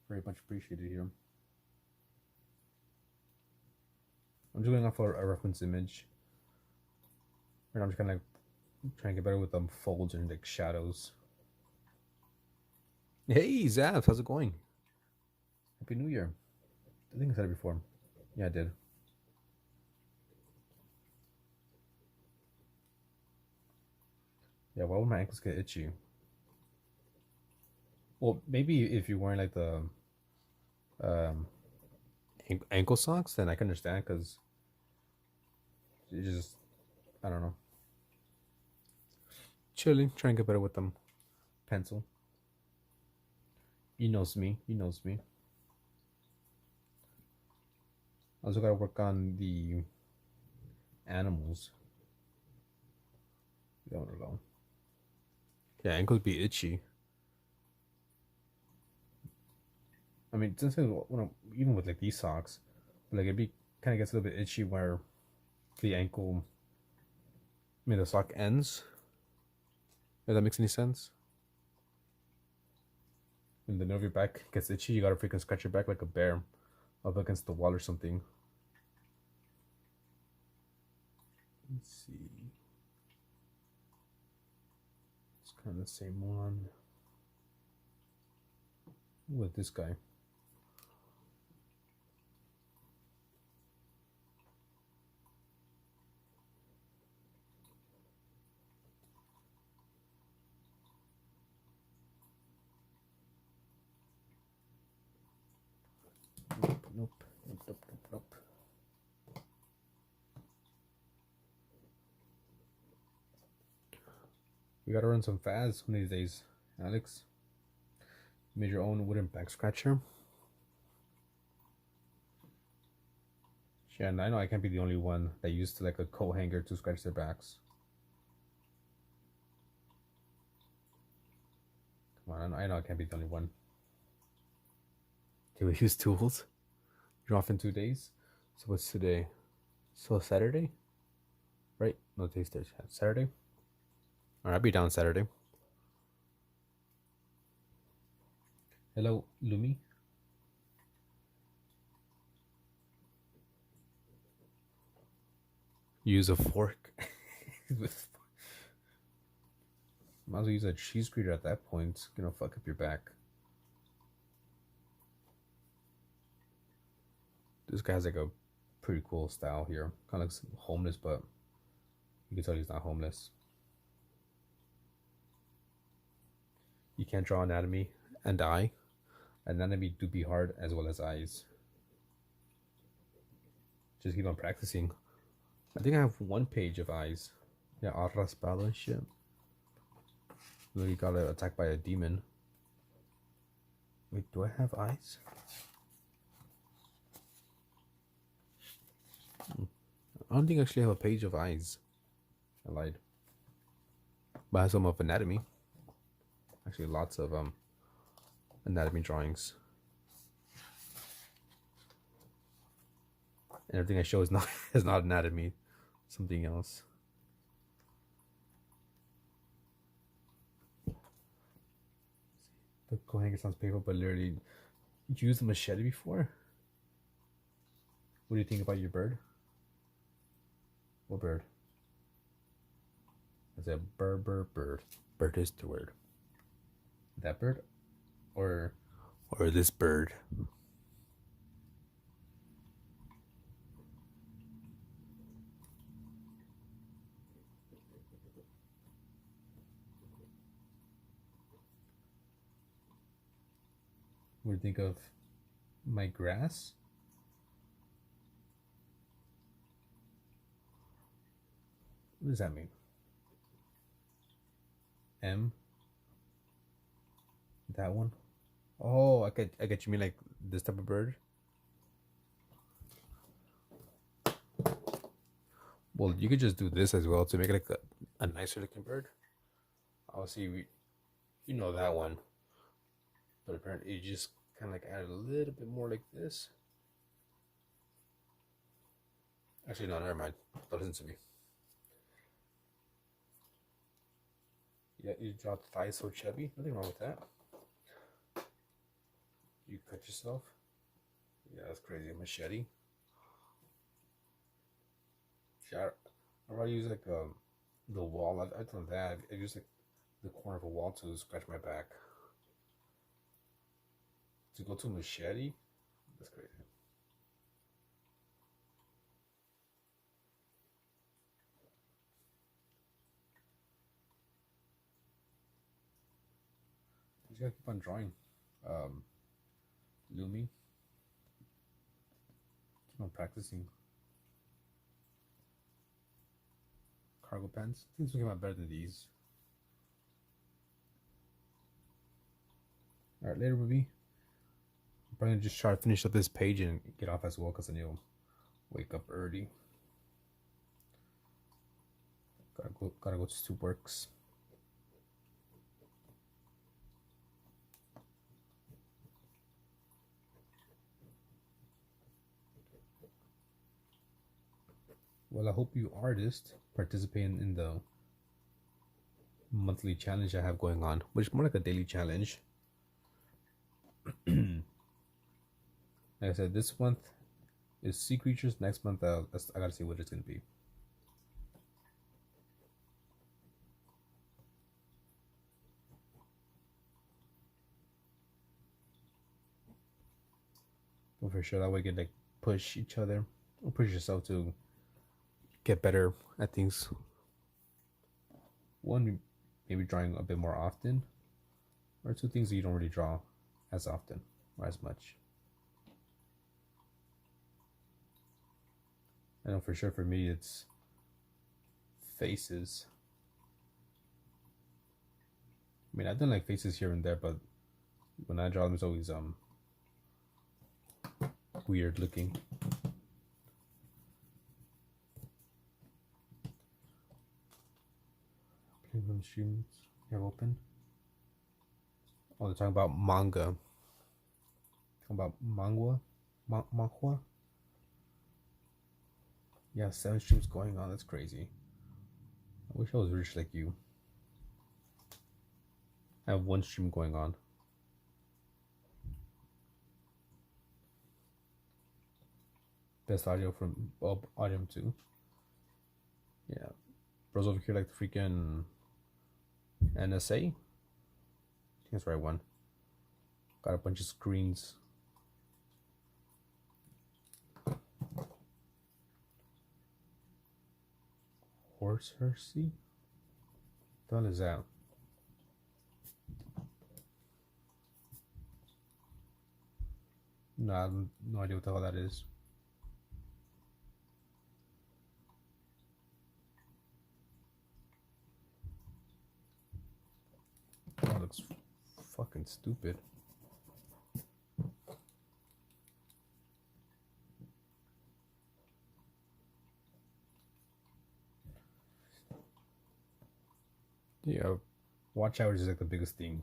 Very much appreciated here. I'm just going off a reference image. And I'm just kind of trying to get better with folds and like shadows. Hey, Zav, how's it going? Happy New Year. I think I said it before. Yeah, I did. Yeah, why would my ankles get itchy? Well, maybe if you're wearing like the ankle socks, then I can understand because you just, I don't know. Chilling, trying to get better with them. Pencil. He knows me. He knows me. I also gotta work on the animals. Don't know. Yeah, ankles be itchy. I mean, even with like these socks, but like it kind of gets a little bit itchy where the ankle, I mean, the sock ends. If that makes any sense. When the nerve of your back gets itchy, you gotta freaking scratch your back like a bear up against the wall or something. Let's see. It's kind of the same one with this guy. Nope. We gotta run some fads one of these days, Alex. You made your own wooden back scratcher. Yeah, and I know I can't be the only one that used like a coat hanger to scratch their backs. Come on, I know I can't be the only one. Can we use tools? You're off in 2 days. So what's today? So Saturday, right? No, today's Thursday. Saturday. All right, I'll be down Saturday. Hello, Lumi. Use a fork. Might as well use a cheese grater at that point. It's gonna fuck up your back. This guy has like a pretty cool style here. Kind of looks homeless, but you can tell he's not homeless. You can't draw anatomy. and eye. Anatomy do be hard as well as eyes. Just keep on practicing. I think I have one page of eyes. Yeah, all raspado and shit. Literally got attacked by a demon. Wait, do I have eyes? I don't think I actually have a page of eyes. I lied. But I have some of anatomy. Actually, lots of anatomy drawings. And everything I show is not is not anatomy, something else. The Kohen sounds painful, but literally, you used a machete before? What do you think about your bird? What bird? It's a bird. Bird is the word. That bird, or this bird. What do you think of my grass? What does that mean? M. That one? Oh, I get you mean like this type of bird? Well, you could just do this as well to make it like a nicer looking bird. Obviously, you know that one. But apparently you just kind of like add a little bit more like this. Actually, no, never mind. Don't listen to me. Yeah, you draw the thighs so chubby. Nothing wrong with that. You cut yourself. Yeah, that's crazy. Machete. Yeah, I rather use like the wall. I've done that. I use like the corner of a wall to scratch my back. To go to machete, that's crazy. You just gotta keep on drawing. Lumi. Keep on practicing. Cargo pants. I think this will come out better than these. Alright, later, movie. I'm probably gonna just try to finish up this page and get off as well because I need to wake up early. Gotta go to works. Well, I hope you artists participating in the monthly challenge I have going on, which is more like a daily challenge. Like I said, this month is sea creatures. Next month, I gotta see what it's gonna be. But for sure, that way you can like push each other or push yourself to get better at things. One, maybe drawing a bit more often, or two things that you don't really draw as often or as much. I know for sure for me it's faces. I mean, I've done like faces here and there, but when I draw them, it's always weird looking. Playing streams you have open. Oh, they're talking about manga. Talking about manhwa. Yeah, 7 streams going on. That's crazy. I wish I was rich like you. I have 1 stream going on. Best audio from Bob Audium 2. Yeah. Bros over here like the freaking NSA. I think that's the right one. Got a bunch of screens. Horse Hersey? What the hell is that? No, no idea what the hell that is. That looks fucking stupid. Yeah, watch hours is like the biggest thing.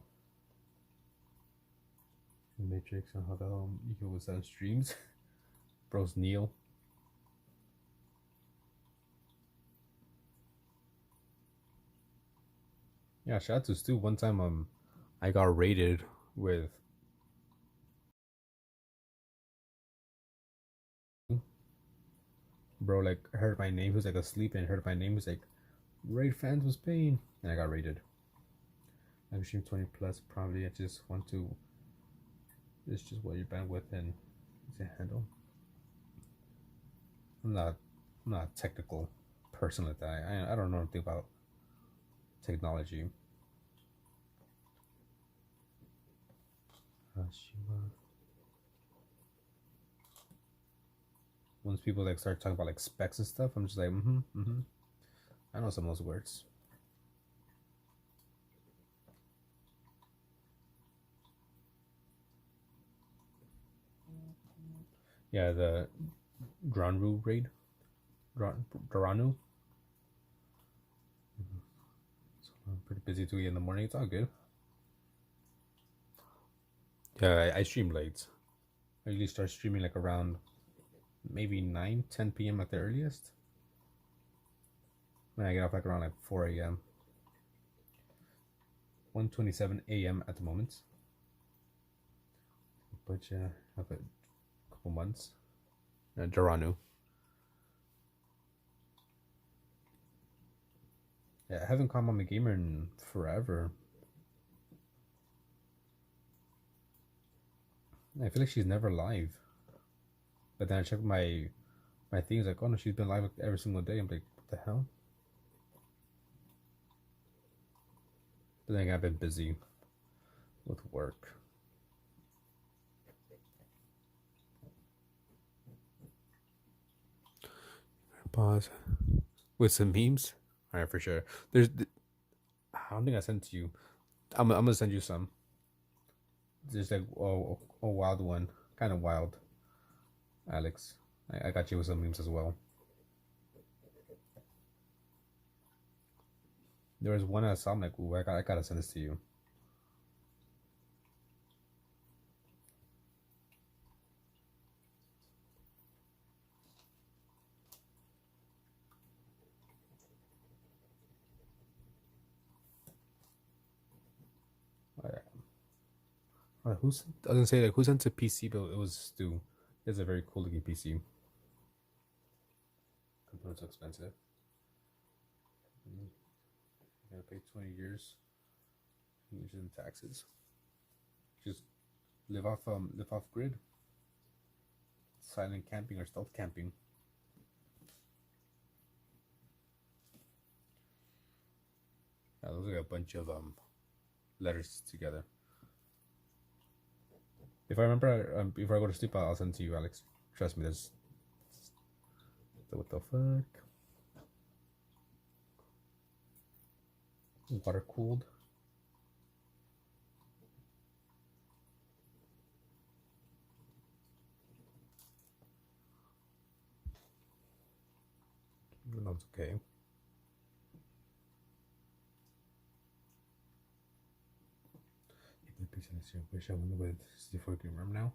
Matrix and how the hell you was on streams. Bros Neil. Yeah, shout out to Stu. One time I got raided with bro like heard my name, he was like asleep and heard my name, he was like raid fans was paying and I got raided. I've streamed 20 plus probably. I just want to it's just what your bandwidth and to handle. I'm not a technical person like that. I don't know anything about technology. Once people like start talking about like specs and stuff, I'm just like, I know some of those words. Yeah, the Granru raid. Duranu. So I'm pretty busy 2 in the morning. It's all good. Yeah, I stream late. I usually start streaming like around maybe 9, 10 p.m. at the earliest. Then I get off like around like 4 a.m. 1:27 a.m. at the moment. But yeah, I have a couple months. Duranu. Yeah, I haven't caught Mama Gamer in forever. I feel like she's never live. But then I checked my things like, oh no, she's been live every single day. I'm like, what the hell? But then I've been busy with work. Pause. With some memes? Alright, for sure. I don't think I sent to you. I'm gonna send you some. There's like a wild one. Kind of wild. Alex. I got you with some memes as well. There was one I saw, I'm like, ooh, I gotta send this to you. I was gonna say like who sent a PC, but it was Stu. It's a very cool looking PC. Components are expensive. You gotta pay 20 years in taxes. Just live off grid. Silent camping or stealth camping. Yeah, those are a bunch of letters together. If I remember, before I go to sleep, I'll send it to you, Alex. Trust me, there's. What the fuck? Water cooled. That's okay. Wish I went with 64 green room now.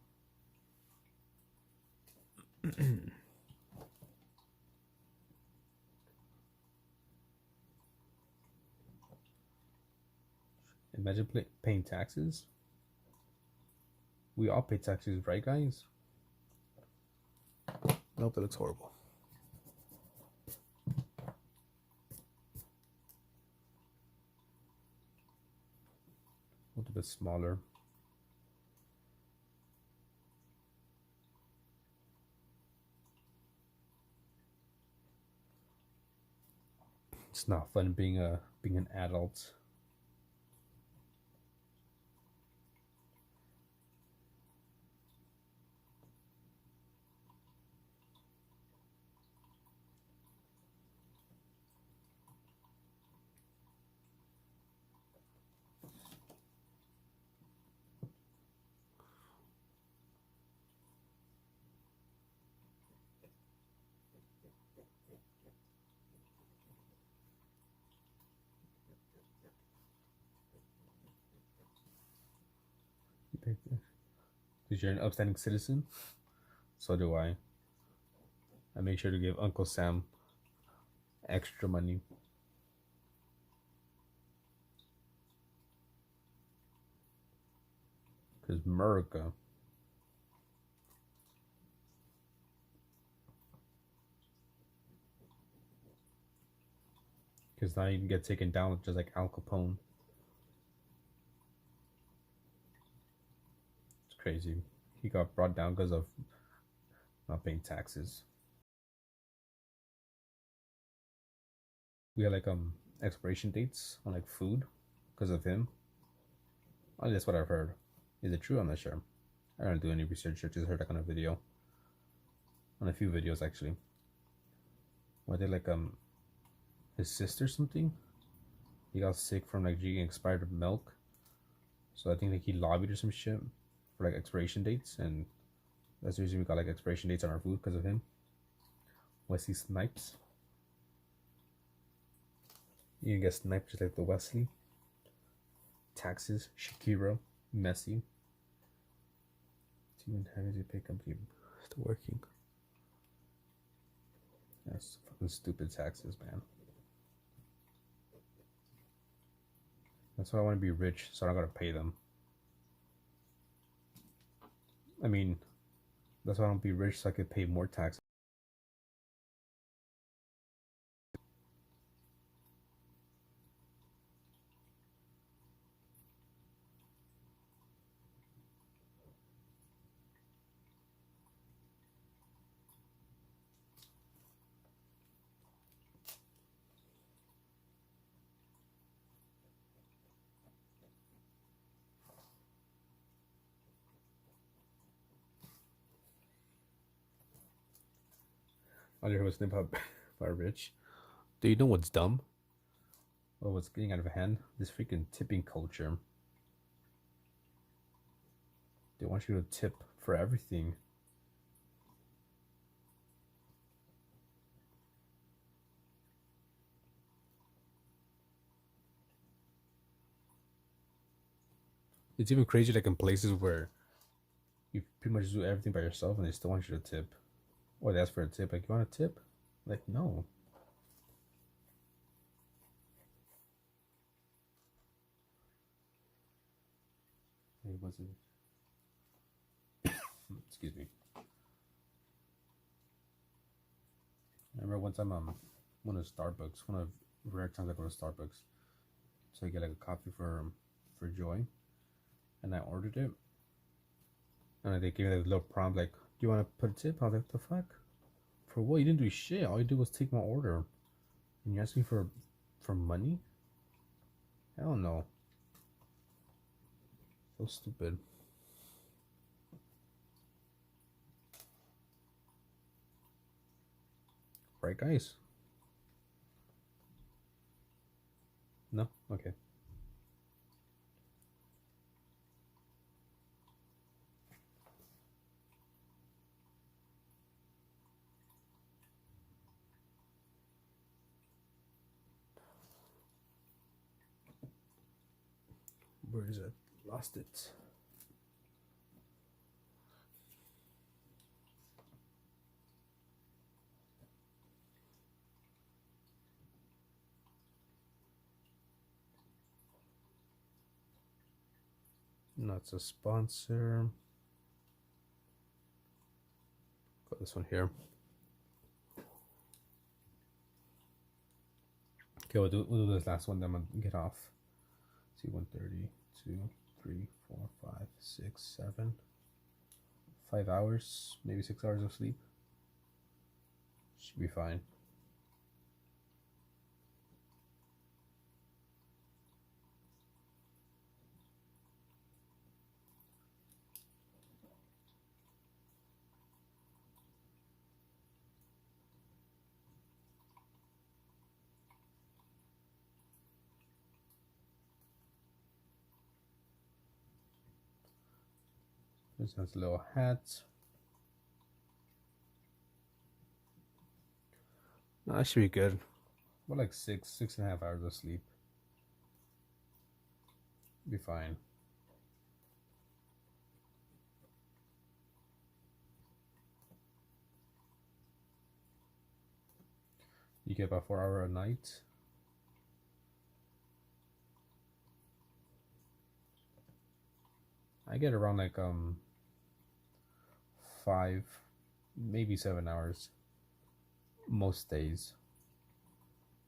Imagine paying taxes. We all pay taxes, right, guys? Nope, that looks horrible. A little bit smaller. It's not fun being an adult. pay because you're an upstanding citizen. So do I. I make sure to give Uncle Sam extra money. Because America. Because now you can get taken down just like Al Capone. It's crazy. He got brought down because of not paying taxes. We had like expiration dates on like food because of him. Oh, that's what I've heard. Is it true? I'm not sure. I don't do any research. I just heard like on a video, on a few videos actually, where they like his sister something. He got sick from like drinking expired milk, so I think like he lobbied or some shit for like expiration dates, and that's the reason we got like expiration dates on our food because of him. Wesley Snipes. You can get sniped just like the Wesley. Taxes, Shakira, Messi. Even having to pay company still working. That's fucking stupid taxes, man. That's why I want to be rich, so I don't gotta pay them. I mean, that's why I don't be rich, so I could pay more taxes. I don't know what's about rich. Do you know what's dumb? Well, what's getting out of hand? This freaking tipping culture. They want you to tip for everything. It's even crazy, like in places where you pretty much do everything by yourself and they still want you to tip. Or they ask for a tip. Like, you want a tip? Like, no. It wasn't. Excuse me. I remember one time one of Starbucks, one of rare times I go to Starbucks. So I get like a coffee for Joy. And I ordered it. And they gave me like a little prompt like, do you want to put a tip? I was like, the fuck? For what? You didn't do shit. All you did was take my order. And you're asking for money? Hell no. So stupid. Right, guys? No? Okay. Where is it? Lost it. Not a sponsor. Got this one here. Okay, we'll do this last one, then I'm gonna get off. See, 1:30, 2, 3, 4, 5, 6, 7, 5 hours, maybe 6 hours of sleep. Should be fine. This has a little hat. No, that should be good. What, like 6.5 hours of sleep? Be fine. You get about 4 hours a night. I get around like 5, maybe 7 hours most days,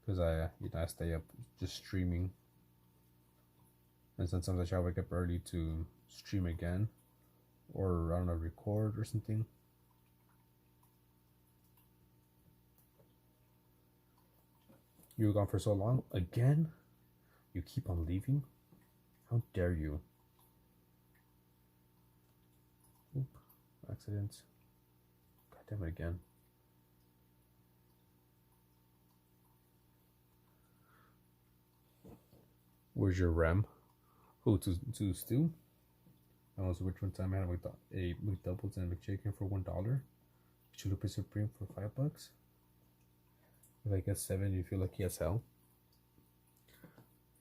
because I stay up just streaming, and sometimes I try to wake up early to stream again, or I don't know, record or something. You were gone for so long again. You keep on leaving. How dare you? Oop, accident. God damn it again. Where's your RAM? Oh, to stew? I don't know which one time I had a McDoubles and a McChicken for $1. Chalupa Supreme for $5. If I get 7, you feel lucky as hell.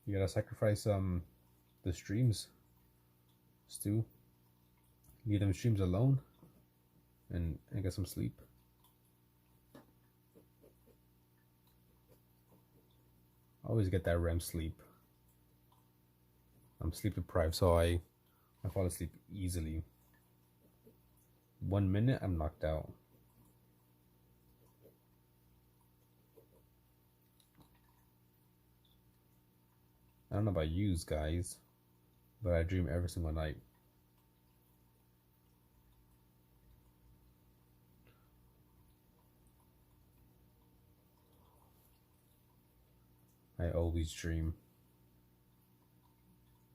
You gotta sacrifice the streams, Stu. Leave them streams alone, and get some sleep. I always get that REM sleep. I'm sleep deprived, so I fall asleep easily. 1 minute, I'm knocked out. I don't know about you guys, but I dream every single night. I always dream.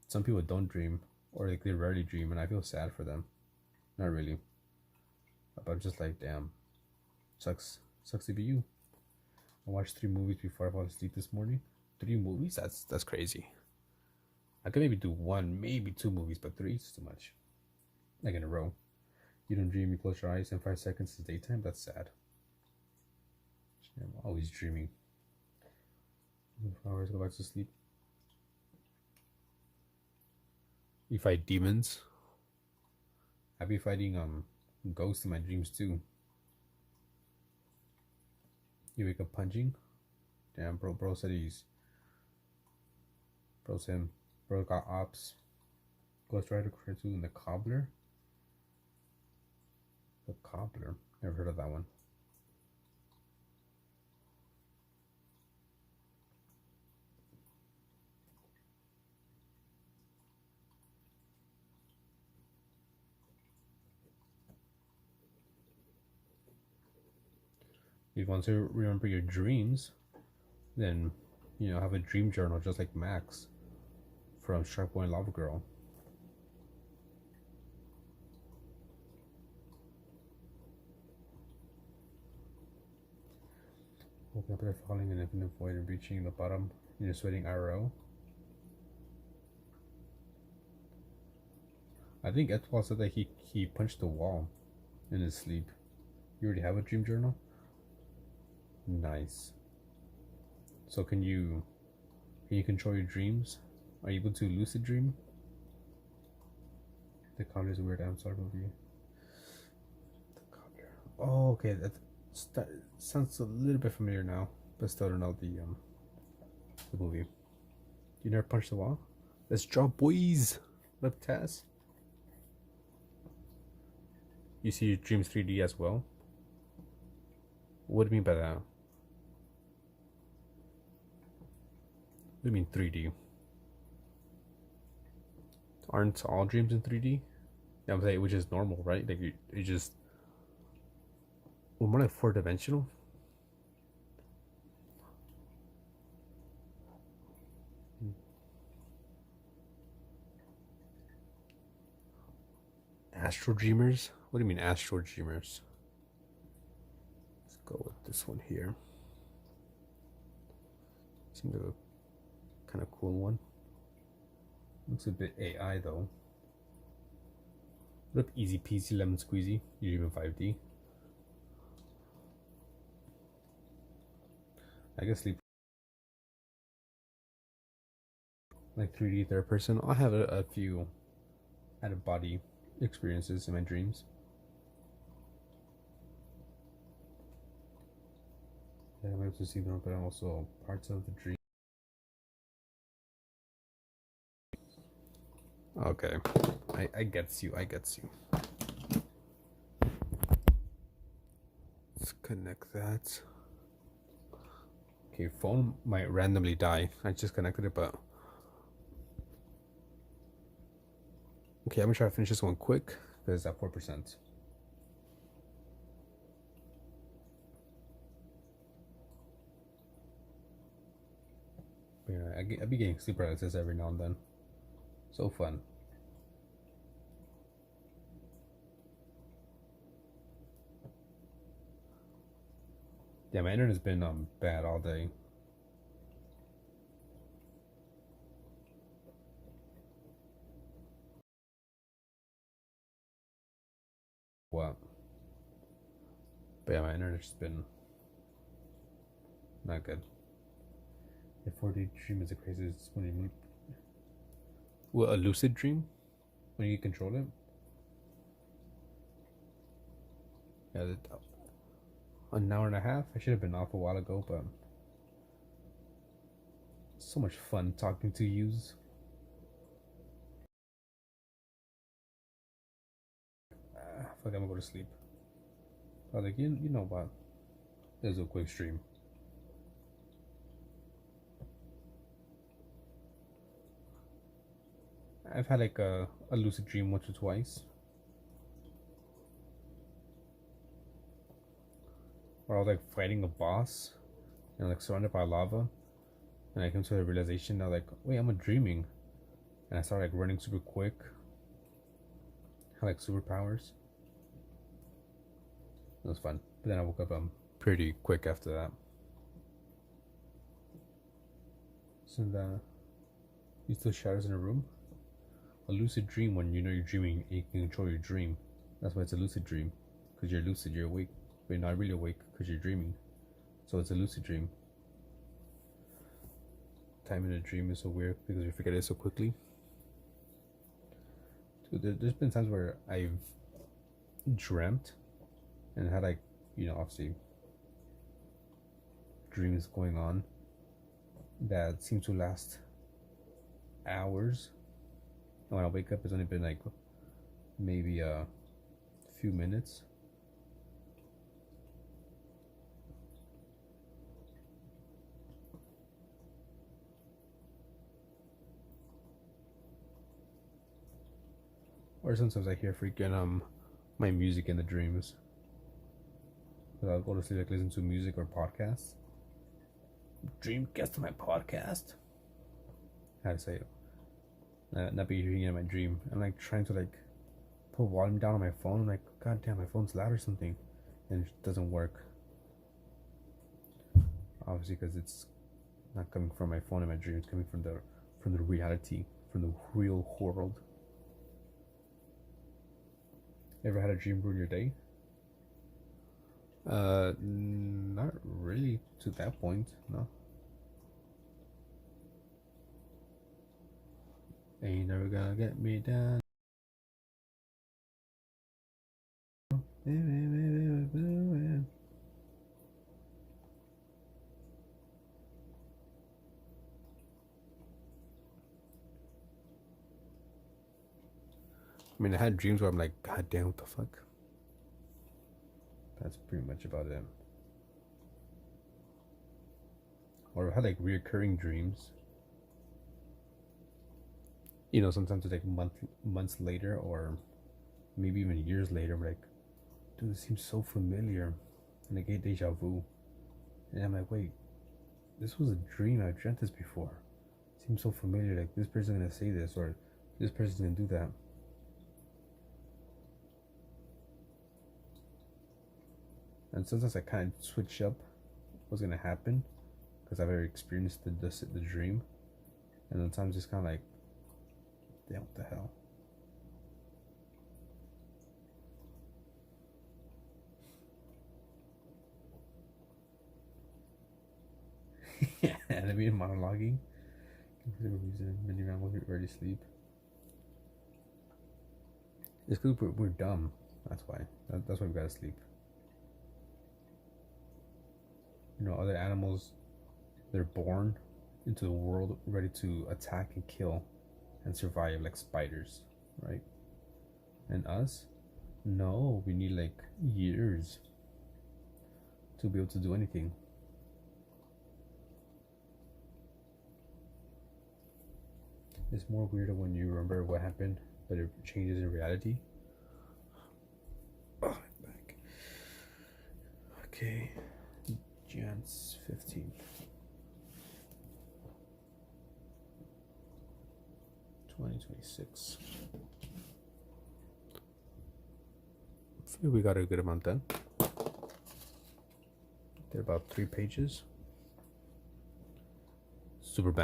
Some people don't dream, or they rarely dream, and I feel sad for them. Not really. But I'm just like, damn. Sucks to be you. I watched 3 movies before I fell asleep this morning. 3 movies? That's crazy. I could maybe do 1, maybe 2 movies, but 3 is too much. Like in a row. You don't dream, you close your eyes, and 5 seconds is daytime? That's sad. I'm always dreaming. 4 hours, go back to sleep. You fight demons. I be fighting ghosts in my dreams too. You wake up punching? Damn, bro said bro got ops. Ghost Rider Crew 2 and the Cobbler. The Cobbler. Never heard of that one. If you want to remember your dreams, then have a dream journal just like Max from Shark Boy and Lava Girl. Waking up after falling in an infinite void and reaching the bottom in your sweating IRL. I think Etwal said that he punched the wall in his sleep. You already have a dream journal? Nice. So can you control your dreams? Are you able to lucid dream? The Cobbler is a weird Avatar movie. The Cobbler. Oh, okay. That sounds a little bit familiar now, but still don't know the movie. You never punched the wall? Let's draw, boys. Lip test. You see your dreams 3D as well? What do you mean by that? What do you mean 3D? Aren't all dreams in 3D? Yeah, I'm saying, which is normal, right? Like you just, well, more like 4-dimensional. Astral dreamers? What do you mean astral dreamers? Let's go with this one here. Seems like a kind of cool one. Looks a bit AI though. What up, easy peasy lemon squeezy? You're even 5D. I guess sleep like 3D third person. I have a few out of body experiences in my dreams. that I'm able to see them, but I'm also parts of the dream. Okay, I gets you. I gets you. Let's connect that. Okay, phone might randomly die. I just connected it, but okay, I'm gonna try to finish this one quick because it's at 4%. Yeah, I be getting sleep paralysis every now and then. So fun. Yeah, my internet's been bad all day. What? But yeah, my internet's been not good. A 4D dream is the craziest when you well, a lucid dream when you control it. Yeah, an hour and a half. I should have been off a while ago, but so much fun talking to yous. Fuck, I'm gonna go to sleep. I was like, you know what? There's a quick stream. I've had like a lucid dream once or twice. Where I was like fighting a boss and like surrounded by lava. And I came to the realization that like, wait, I'm dreaming. And I started like running super quick. Had like superpowers. It was fun. But then I woke up pretty quick after that. So you still shadows in a room? A lucid dream, when you know you're dreaming, you can control your dream. That's why it's a lucid dream. Because you're lucid, you're awake. But you're not really awake because you're dreaming. So it's a lucid dream. Time in a dream is so weird because we forget it so quickly. Dude, there's been times where I've dreamt and had like, obviously dreams going on that seem to last hours. And when I wake up, it's only been like maybe a few minutes. Or sometimes I hear freaking my music in the dreams. But I'll go to sleep like listen to music or podcasts. Dream guest to my podcast. How to say it? Not be hearing it in my dream. I'm like trying to like put volume down on my phone. I'm like, god damn, my phone's loud or something, and it doesn't work. Obviously, because it's not coming from my phone in my dream. It's coming from the reality, from the real world. Ever had a dream ruin your day? Not really to that point, no. Ain't never gonna get me down. I mean, I had dreams where I'm like, god damn, what the fuck? That's pretty much about it. Or I had like reoccurring dreams. Sometimes it's like months later, or maybe even years later. I'm like, dude, this seems so familiar, and I get deja vu, and I'm like, wait, this was a dream. I dreamt this before. It seems so familiar. Like this person's gonna say this, or this person's gonna do that. And sometimes I kind of switch up what's gonna happen because I've already experienced the dream, and sometimes it's kind of like, damn, what the hell. Yeah, and I mean monologuing. Many round will already sleep. It's because we're dumb. That's why. That's why we gotta sleep. other animals, they're born into the world ready to attack and kill and survive, like spiders, right? And us, no, we need like years to be able to do anything. It's more weirder when you remember what happened, but it changes in reality. Oh, back. Okay, Jan 15th. 2026. I feel we got a good amount done. Did about 3 pages. Super bad.